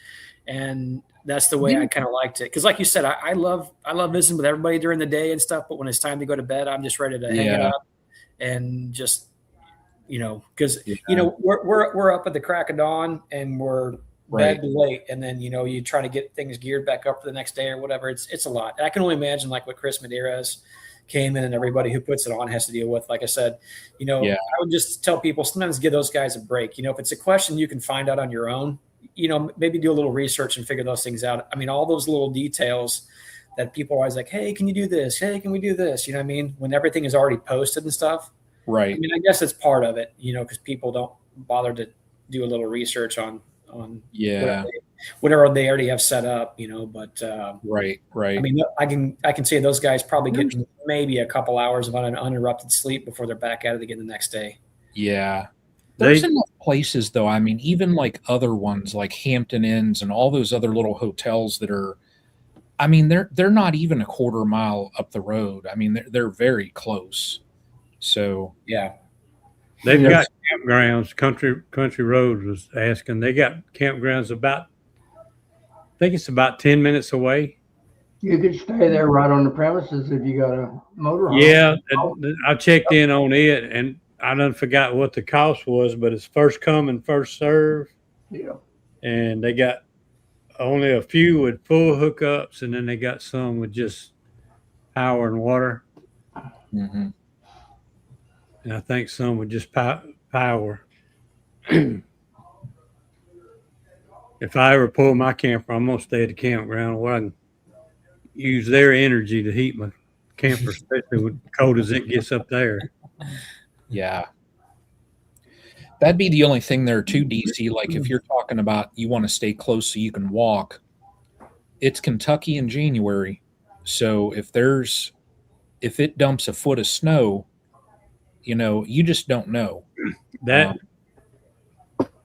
and that's the way I kind of liked it. Because, like you said, I love visiting with everybody during the day and stuff, but when it's time to go to bed, I'm just ready to hang it up and just. You know, because you know we're up at the crack of dawn and we're bed late, and then you know you try to get things geared back up for the next day or whatever. It's a lot. I can only imagine like what Chris Medeiros came in and everybody who puts it on has to deal with. Like I said, you know, I would just tell people sometimes give those guys a break. You know, if it's a question you can find out on your own, you know, maybe do a little research and figure those things out. I mean, all those little details that people are always like, hey, can you do this? Hey, can we do this? You know what I mean? When everything is already posted and stuff. Right. I mean, I guess it's part of it, you know, because people don't bother to do a little research on whatever they already have set up, you know. But right. I mean, I can say those guys probably get maybe a couple hours of uninterrupted sleep before they're back at it again the next day. Yeah. There's enough places though. I mean, even like other ones like Hampton Inns and all those other little hotels that are I mean, they're not even a quarter mile up the road. I mean, they're very close. So Yeah. They've Yeah. got campgrounds. Country Road was asking. They got campgrounds about. I think it's about 10 minutes away. You could stay there right on the premises if you got a motorhome. Yeah, I checked in on it, and I done forgot what the cost was, but it's first come and first serve, Yeah. and they got only a few with full hookups, and then they got some with just power and water, hmm and I think some with just power. If I ever pull my camper, I'm gonna stay at the campground where I can use their energy to heat my camper, especially with cold as it gets up there. Yeah. That'd be the only thing there too, DC. Like if you're talking about you want to stay close so you can walk, it's Kentucky in January. So if it dumps a foot of snow, you just don't know. That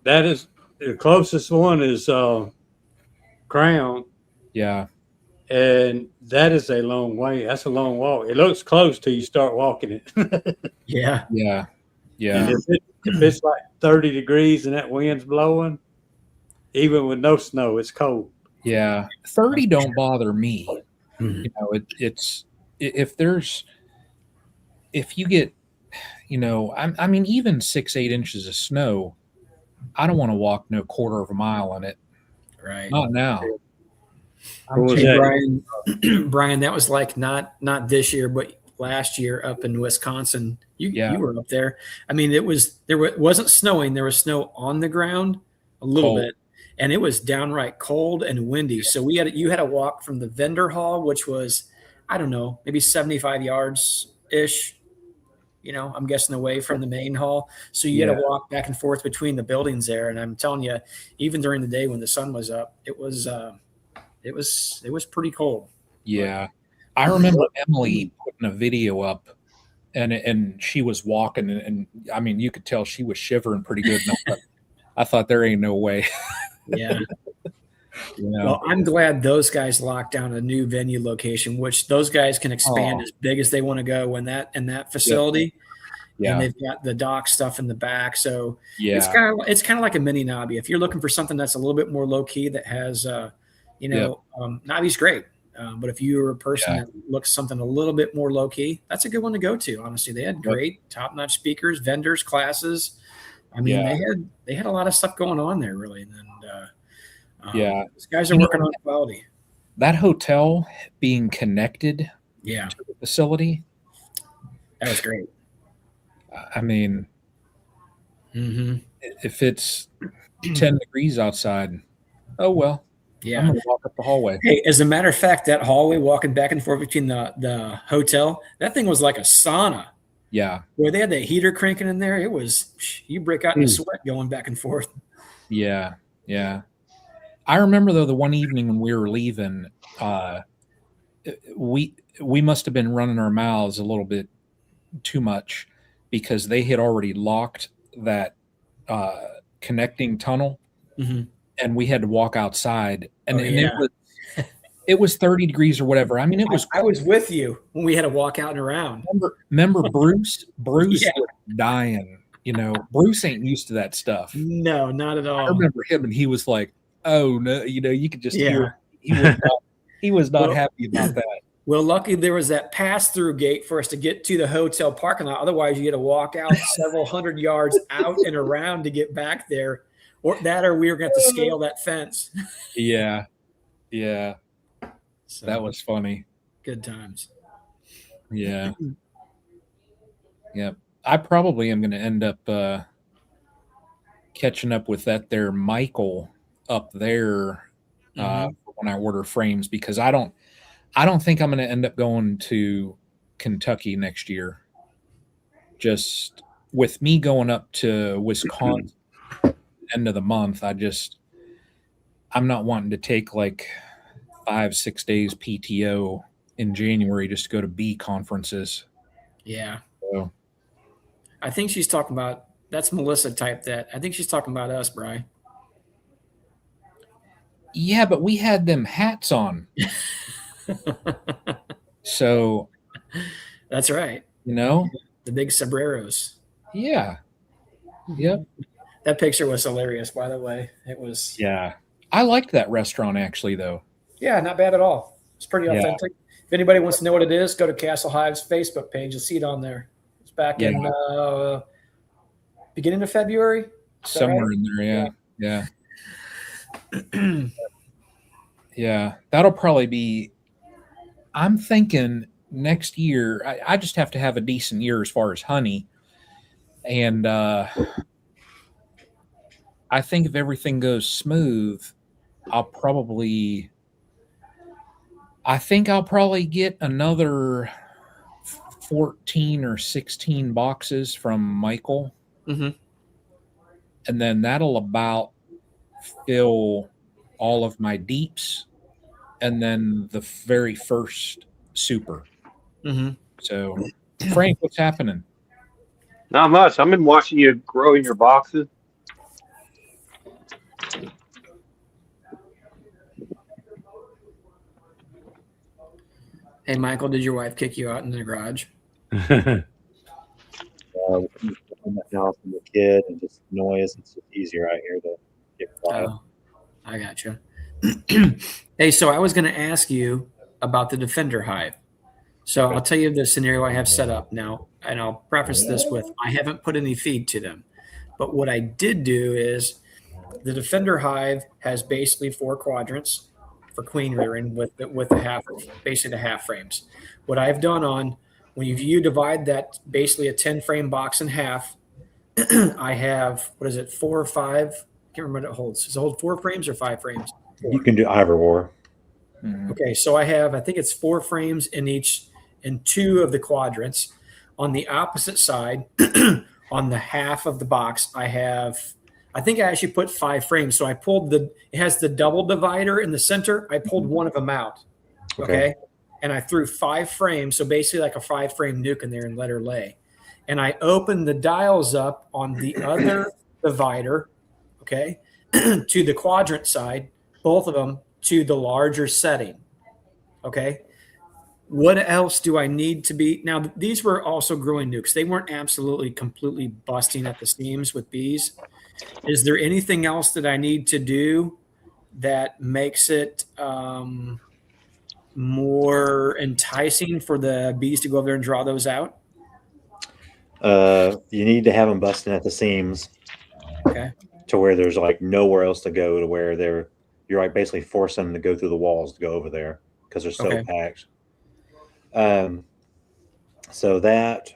is the closest one is Crown, Yeah. and that is a long way. That's a long walk. It looks close till you start walking it. Yeah. Yeah. Yeah. And if it's like 30 degrees and that wind's blowing, even with no snow, it's cold. Yeah. 30 don't bother me. Mhm. It's if you get, I mean, even 6, 8 inches of snow, I don't want to walk no quarter of a mile in it. Right. Not now. What was Hey, that? Brian, Brian, that was like not this year, but last year up in Wisconsin. Yeah. You were up there. I mean, it wasn't snowing. There was snow on the ground a little Cold. bit, and it was downright cold and windy. So you had to walk from the vendor hall, which was, I don't know, maybe 75 yards ish. I'm guessing away from the main hall. So you had to walk back and forth between the buildings there. And I'm telling you, even during the day when the sun was up, it was pretty cold. Yeah. I remember Emily putting a video up and she was walking and I mean, you could tell she was shivering pretty good. And I thought there ain't no way. Yeah. Well, I'm glad those guys locked down a new venue location, which those guys can expand as big as they want to go in that facility. Yeah. And they've got the dock stuff in the back. So Yeah. it's kind of like a mini Nobby. If you're looking for something that's a little bit more low key that has, Nobby's great. But if you're a person that looks something a little bit more low key, that's a good one to go to. Honestly, they had great top-notch speakers, vendors, classes. I mean, they had a lot of stuff going on there, really. And these guys are working on quality. That hotel being connected to the facility, that was great. I mean, if it's 10 degrees outside, oh well. Yeah. I'm gonna walk up the hallway. Hey, as a matter of fact, that hallway walking back and forth between the hotel, that thing was like a sauna. Yeah. Where they had the heater cranking in there. It was, you break out in sweat going back and forth. Yeah. Yeah. I remember though the one evening when we were leaving, we must have been running our mouths a little bit too much because they had already locked that connecting tunnel. Mm-hmm. And we had to walk outside, and it was 30 degrees or whatever. I mean, it was. I was with you when we had to walk out and around. Remember Bruce? Bruce was dying. Bruce ain't used to that stuff. No, not at all. I remember him, and he was like, "Oh no!" You could just hear he was not happy about that. Well, lucky there was that pass-through gate for us to get to the hotel parking lot. Otherwise, you had to walk out several hundred yards out and around to get back there. Or we were going to have to scale that fence. Yeah. So, that was funny. Good times. Yeah. Yeah. I probably am going to end up catching up with that there Michael up there when I order frames because I don't think I'm going to end up going to Kentucky next year. Just with me going up to Wisconsin end of the month, I'm not wanting to take like 5-6 days PTO in January just to go to bee conferences. Yeah. So I think she's talking about, that's Melissa typed that. I think she's talking about us, Bri. Yeah, but we had them hats on. So, That's right. you know, The big sombreros. yeah. Yep. That picture was hilarious, by the way. It was, Yeah. I liked that restaurant actually, though. yeah, not bad at all. It's pretty Yeah. authentic. If anybody wants to know what it is, go to Castle Hive's Facebook page. You'll see it on there. It's back Yeah. in beginning of February. Is that Somewhere right? in there. Yeah. Yeah. Yeah. That'll probably be, I'm thinking next year, I just have to have a decent year as far as honey. And I think if everything goes smooth, I think I'll probably get another 14 or 16 boxes from Michael. Mhm. And then that'll about fill all of my deeps and then the very first super. Mm-hmm. So, Frank, what's happening? Not much. I've been watching you grow in your boxes. Hey, Michael, did your wife kick you out in the garage? In the house and the kid and just noise. It's just easier out here to get quiet. Oh, I got you. Hey, so I was going to ask you about the Defender hive. So I'll tell you the scenario I have set up now, and I'll preface this with I haven't put any feed to them. But what I did do is the Defender hive has basically 4 quadrants for queen rearing with basically the half frames. What I've done on when you divide that basically a 10 frame box in half, I have 4 or 5? I can't remember what it holds. Does it hold 4 frames or 5 frames? 4. You can do either or. Okay, so I think it's 4 frames in 2 of the quadrants. On the opposite side, on the half of the box, I think I actually put 5 frames. So I pulled it has the double divider in the center. I pulled one of them out. Okay. And I threw 5 frames. So basically like a 5 frame nuke in there and let her lay. And I opened the dials up on the other divider, okay, to the quadrant side, both of them to the larger setting. Okay. What else do I need to be? Now, these were also growing nukes. They weren't absolutely completely busting at the seams with bees. Is there anything else that I need to do that makes it more enticing for the bees to go over there and draw those out? You need to have them busting at the seams. Okay. To where there's like nowhere else to go, to where you're like basically forcing them to go through the walls to go over there because they're so packed. So that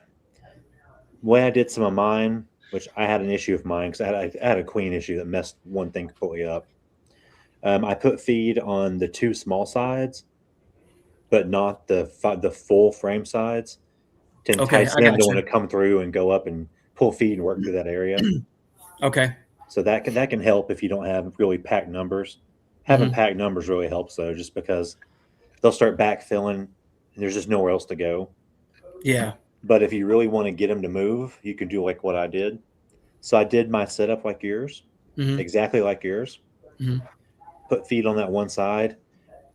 way I did some of mine, which I had an issue with mine because I had a queen issue that messed one thing completely up. I put feed on the 2 small sides, but not the full frame sides to entice them to want to come through and go up and pull feed and work through that area. Okay. So that can help if you don't have really packed numbers. Having packed numbers really helps though, just because they'll start backfilling and there's just nowhere else to go. Yeah. But if you really want to get them to move, you can do like what I did. So I did my setup like yours, exactly like yours. Put feed on that one side,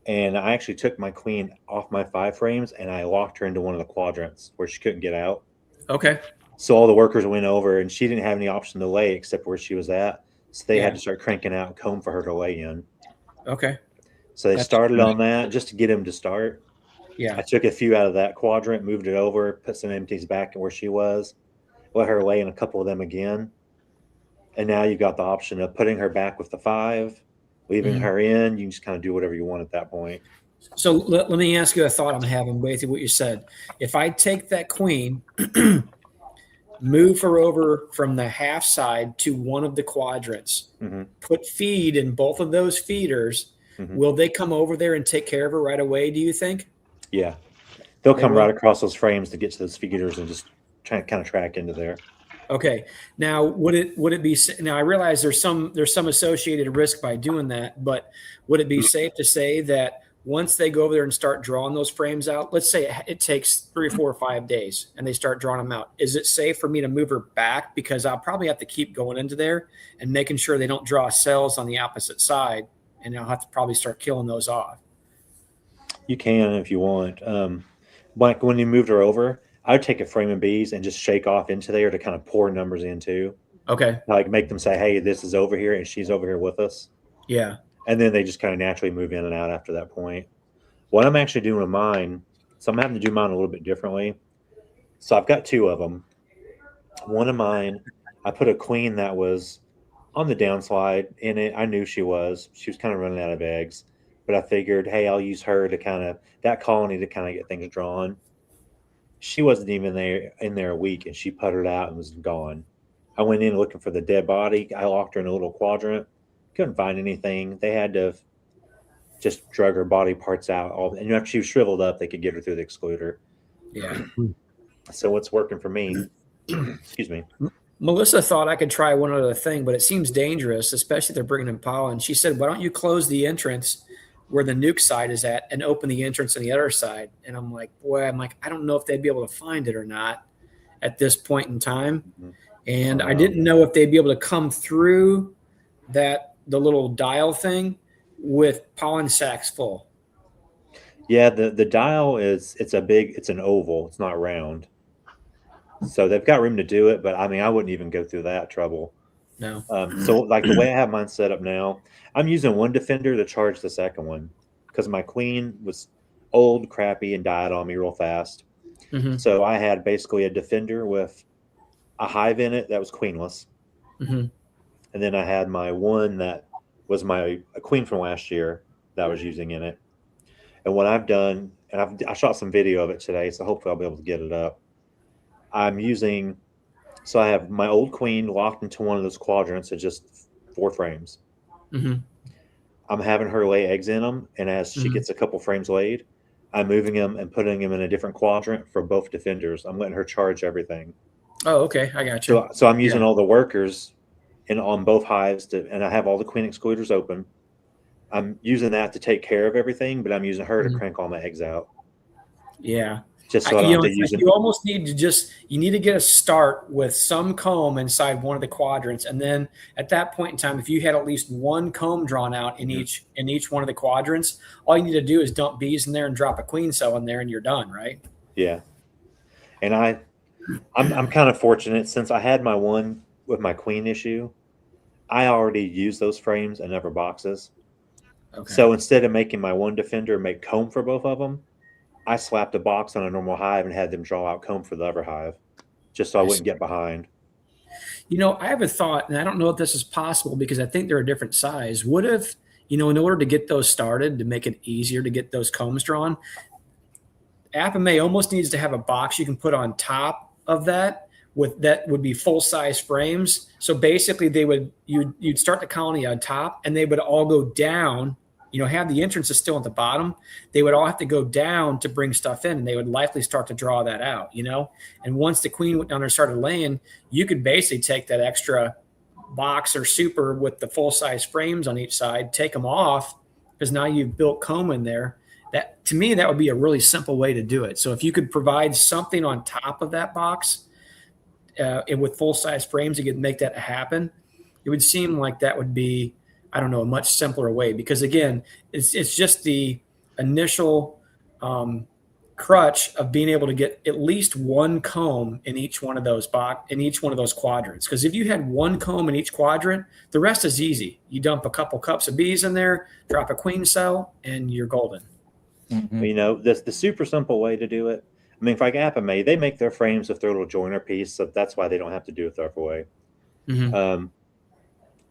and I actually took my queen off my 5 frames and I locked her into one of the quadrants where she couldn't get out. Okay. So all the workers went over and she didn't have any option to lay except where she was at. So they had to start cranking out comb for her to lay in. Okay. So they started on that just to get him to start. Yeah. I took a few out of that quadrant, moved it over, put some empties back where she was, let her lay in a couple of them again. And now you've got the option of putting her back with the 5, leaving her in. You can just kind of do whatever you want at that point. So let me ask you a thought I'm having based on what you said. If I take that queen, move her over from the half side to one of the quadrants, put feed in both of those feeders, will they come over there and take care of her right away, do you think? Yeah. They'll come right across those frames to get to those feeders and just try kind of track into there. Okay. Now, would it be, now I realize there's some associated risk by doing that, but would it be safe to say that once they go over there and start drawing those frames out, let's say it takes 3 or 4 or 5 days and they start drawing them out, is it safe for me to move her back? Because I'll probably have to keep going into there and making sure they don't draw cells on the opposite side, and I'll have to probably start killing those off. You can if you want. Like when you moved her over, I would take a frame of bees and just shake off into there to kind of pour numbers into, Okay. like make them say, "Hey, this is over here, and she's over here with us," Yeah. and then they just kind of naturally move in and out after that point. What I'm actually doing with mine, so I'm having to do mine a little bit differently. So I've got two of them. One of mine, I put a queen that was on the downslide in it. I knew she was. She was kind of running out of eggs, but I figured, hey, I'll use her to kind of that colony to kind of get things drawn. She wasn't even there in there a week, and she puttered out and was gone. I went in looking for the dead body. I locked her in a little quadrant. Couldn't find anything. They had to just drug her body parts out. All and after she was shriveled up, they could get her through the excluder. Yeah. So what's working for me? Excuse me. Melissa thought I could try one other thing, but it seems dangerous, especially if they're bringing in pollen. She said, "Why don't you close the entrance where the nuke side is at and open the entrance on the other side?" And I'm like, I don't know if they'd be able to find it or not at this point in time. And I didn't know if they'd be able to come through the little dial thing with pollen sacs full. Yeah, the dial it's an oval. It's not round. So they've got room to do it, but I mean, I wouldn't even go through that trouble. No. So like the way I have mine set up now, I'm using one defender to charge the second one because my queen was old, crappy, and died on me real fast. Mm-hmm. So I had basically a defender with a hive in it that was queenless. Mm-hmm. And then I had my one that was a queen from last year that I was using in it. And what I've done, and I shot some video of it today, so hopefully I'll be able to get it up. So I have my old queen locked into one of those quadrants at just 4 frames. Mm-hmm. I'm having her lay eggs in them, and as she gets a couple frames laid, I'm moving them and putting them in a different quadrant for both defenders. I'm letting her charge everything. Oh, okay. I got you. So I'm using all the workers on both hives, and I have all the queen excluders open. I'm using that to take care of everything, but I'm using her to crank all my eggs out. Yeah. Just so I don't have to use it. You almost need to get a start with some comb inside one of the quadrants. And then at that point in time, if you had at least one comb drawn out in each one of the quadrants, all you need to do is dump bees in there and drop a queen cell in there and you're done, right? Yeah. And I'm kind of fortunate since I had my one with my queen issue, I already used those frames and never boxes. Okay. So instead of making my one defender make comb for both of them, I slapped a box on a normal hive and had them draw out comb for the other hive, just so I wouldn't get behind. I have a thought, and I don't know if this is possible because I think they're a different size. What if, in order to get those started, to make it easier to get those combs drawn, Apame almost needs to have a box you can put on top of that would be full-size frames. So basically you'd start the colony on top and they would all go down, have the entrances still at the bottom. They would all have to go down to bring stuff in, and they would likely start to draw that out, And once the queen went down there and started laying, you could basically take that extra box or super with the full-size frames on each side, take them off, because now you've built comb in there. That, to me, that would be a really simple way to do it. So if you could provide something on top of that box and with full-size frames, you could make that happen. It would seem like that would be, I don't know, a much simpler way, because again, it's just the initial crutch of being able to get at least one comb in each one of those quadrants. Because if you had one comb in each quadrant, the rest is easy. You dump a couple cups of bees in there, drop a queen cell, and you're golden. Mm-hmm. The super simple way to do it. I mean, like Apame, they make their frames with their little joiner piece, so that's why they don't have to do it the other way. Mm-hmm.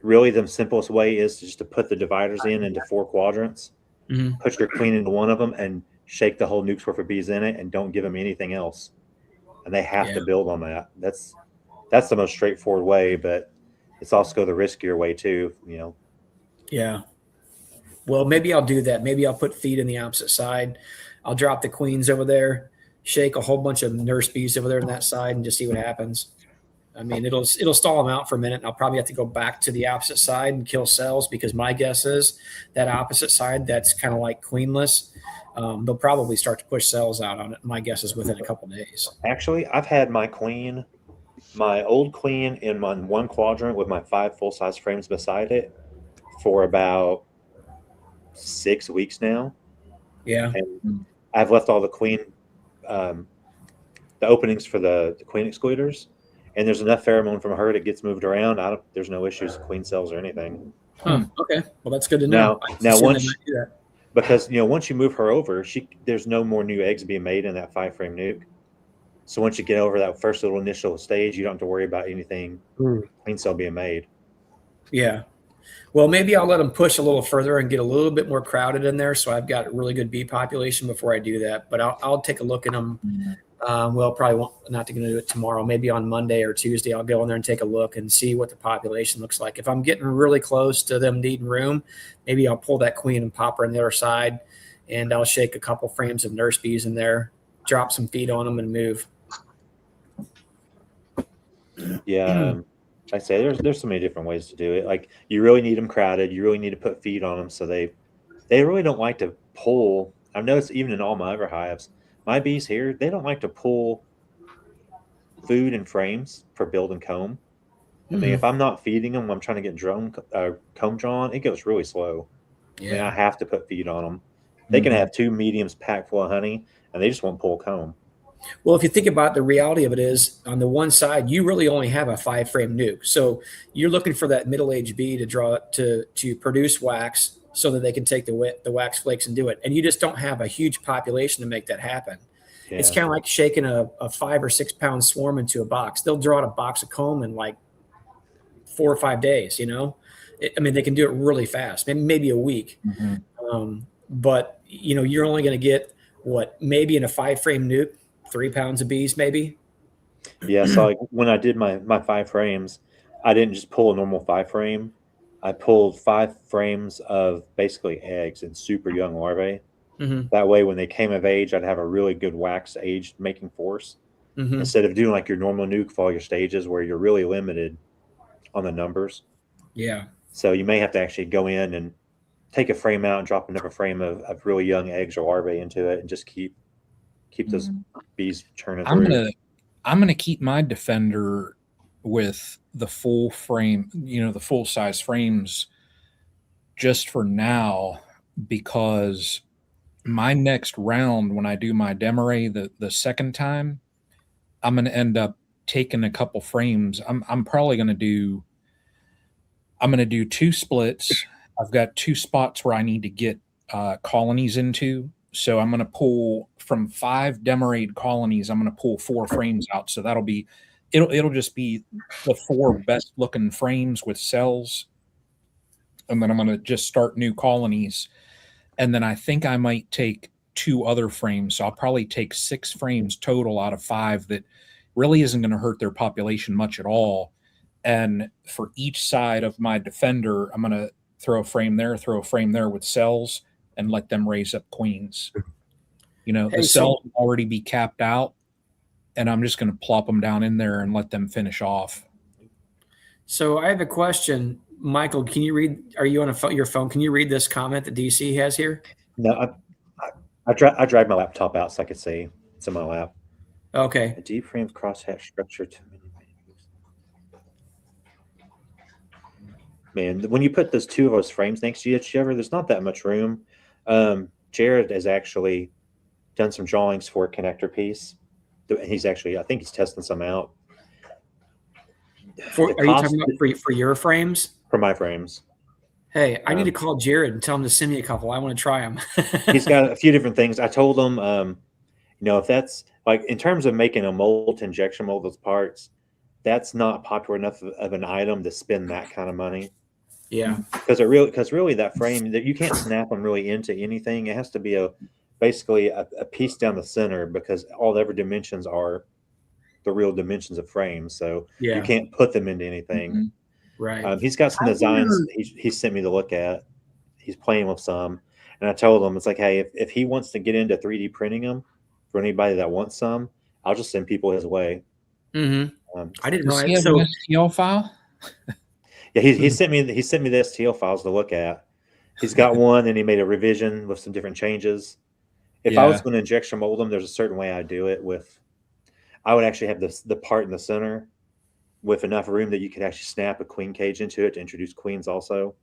Really, the simplest way is just to put the dividers into 4 quadrants, put your queen into one of them, and shake the whole nuke's worth of bees in it, and don't give them anything else. And they have to build on that. That's the most straightforward way, but it's also the riskier way too. Yeah. Well, maybe I'll do that. Maybe I'll put feed in the opposite side. I'll drop the queens over there, shake a whole bunch of nurse bees over there on that side, and just see what happens. I mean, it'll stall them out for a minute, and I'll probably have to go back to the opposite side and kill cells, because my guess is that opposite side that's kind of like queenless, they'll probably start to push cells out on it. My guess is within a couple days. Actually, I've had my old queen in my one quadrant with my 5 full-size frames beside it for about 6 weeks now. Yeah. And I've left all the queen, the openings for the queen excluders, and there's enough pheromone from her that gets moved around. There's no issues with queen cells or anything. Huh. Okay. Well, that's good to know. Now Once once, because once you move her over, there's no more new eggs being made in that 5-frame nuke. So once you get over that first little initial stage, you don't have to worry about anything queen cell being made. Yeah. Well, maybe I'll let them push a little further and get a little bit more crowded in there, so I've got a really good bee population before I do that. But I'll take a look at them. Well, probably not going to do it tomorrow. Maybe on Monday or Tuesday, I'll go in there and take a look and see what the population looks like. If I'm getting really close to them needing room, maybe I'll pull that queen and pop her on the other side, and I'll shake a couple frames of nurse bees in there, drop some feed on them, and move. Yeah. I say there's so many different ways to do it. Like, you really need them crowded. You really need to put feed on them, so they really don't like to pull. I've noticed even in all my other hives, my bees here, they don't like to pull food in frames for build and comb. I mean, if I'm not feeding them, I'm trying to get comb drawn, it goes really slow. Yeah. I mean, I have to put feed on them. They can have 2 mediums packed full of honey, and they just won't pull comb. Well, if you think about the reality of it is, on the one side, you really only have a 5-frame nuke. So you're looking for that middle-aged bee to draw to produce wax so that they can take the wax flakes and do it. And you just don't have a huge population to make that happen. Yeah. It's kind of like shaking a 5 or 6 pound swarm into a box. They'll draw out a box of comb in like 4 or 5 days, I mean, they can do it really fast, maybe a week. But, you're only going to get maybe in a 5-frame nuke, 3 pounds of bees, maybe. Yeah. So like when I did my 5 frames, I didn't just pull a normal 5-frame. I pulled 5 frames of basically eggs and super young larvae. That way, when they came of age, I'd have a really good wax aged making force instead of doing like your normal nuke for all your stages where you're really limited on the numbers. Yeah. So you may have to actually go in and take a frame out and drop another frame of really young eggs or larvae into it and just keep those bees churning through. I'm gonna keep my defender with the full frame, the full size frames just for now, because my next round, when I do my Demeray the second time, I'm gonna end up taking a couple frames. I'm probably gonna do 2 splits. I've got 2 spots where I need to get colonies into. So I'm going to pull from 5 Demerayed colonies. I'm going to pull 4 frames out. So it'll just be the 4 best looking frames with cells. And then I'm going to just start new colonies. And then I think I might take 2 other frames. So I'll probably take 6 frames total out of 5 that really isn't going to hurt their population much at all. And for each side of my defender, I'm going to throw a frame there with cells, and let them raise up queens. The cells will already be capped out, and I'm just going to plop them down in there and let them finish off. So I have a question. Michael, can you read, are you on your phone? Can you read this comment that DC has here? No, I dragged my laptop out so I could see. It's in my lap. Okay. A deep frame crosshatch structure. Man, when you put those 2 of those frames next to each other, there's not that much room. Jared has actually done some drawings for a connector piece. He's actually, I think he's testing some out. Are you talking about for your frames? For my frames. Hey, I need to call Jared and tell him to send me a couple. I want to try them. He's got a few different things. I told him, if that's like in terms of making a mold to injection mold those parts, that's not popular enough of an item to spend that kind of money. Yeah, because really that frame that you can't snap them really into anything. It has to be basically a piece down the center, because all the other dimensions are the real dimensions of frames. So you can't put them into anything. Right. He's got some designs he sent me to look at. He's playing with some, and I told him, it's like, hey, if he wants to get into 3D printing them for anybody that wants some, I'll just send people his way. I didn't know. Does he have an STL file? Yeah, he sent me the STL files to look at. He's got one, and he made a revision with some different changes. If I was going to injection mold them, there's a certain way I do it. I would actually have the part in the center with enough room that you could actually snap a queen cage into it to introduce queens also.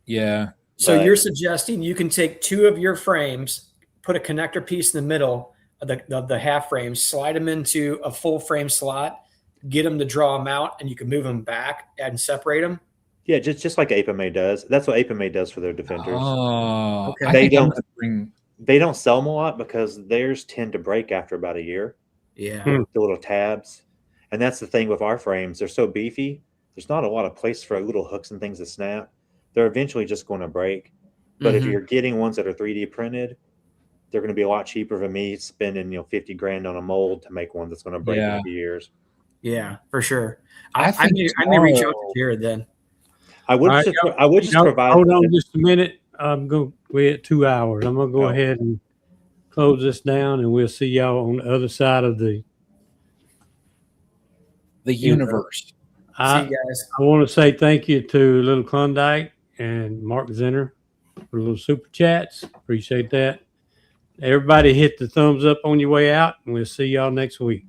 Yeah. So you're suggesting you can take 2 of your frames, put a connector piece in the middle of the half frame, slide them into a full frame slot, get them to draw them out, and you can move them back and separate them. Yeah, just like Apamay does. That's what Apamay does for their defenders. Oh, Okay. I They think I'm don't- gonna bring. They don't sell them a lot because theirs tend to break after about a year. Yeah. The little tabs. And that's the thing with our frames. They're so beefy. There's not a lot of place for little hooks and things to snap. They're eventually just going to break. But if Mhm. you're getting ones that are 3D printed, they're going to be a lot cheaper than me spending 50 grand on a mold to make one that's going to break in Yeah. a few years. Yeah, for sure. I I think may reach out to tomorrow- Jared then. I would All right, just, y'all- I would just y'all provide. Hold on just a minute. We're at 2 hours. I'm gonna go Oh. ahead and close this down, and we'll see y'all on the other side of the. universe. See I, you guys. I want to say thank you to Little Klondike and Mark Zinner for little super chats. Appreciate that. Everybody hit the thumbs up on your way out, and we'll see y'all next week.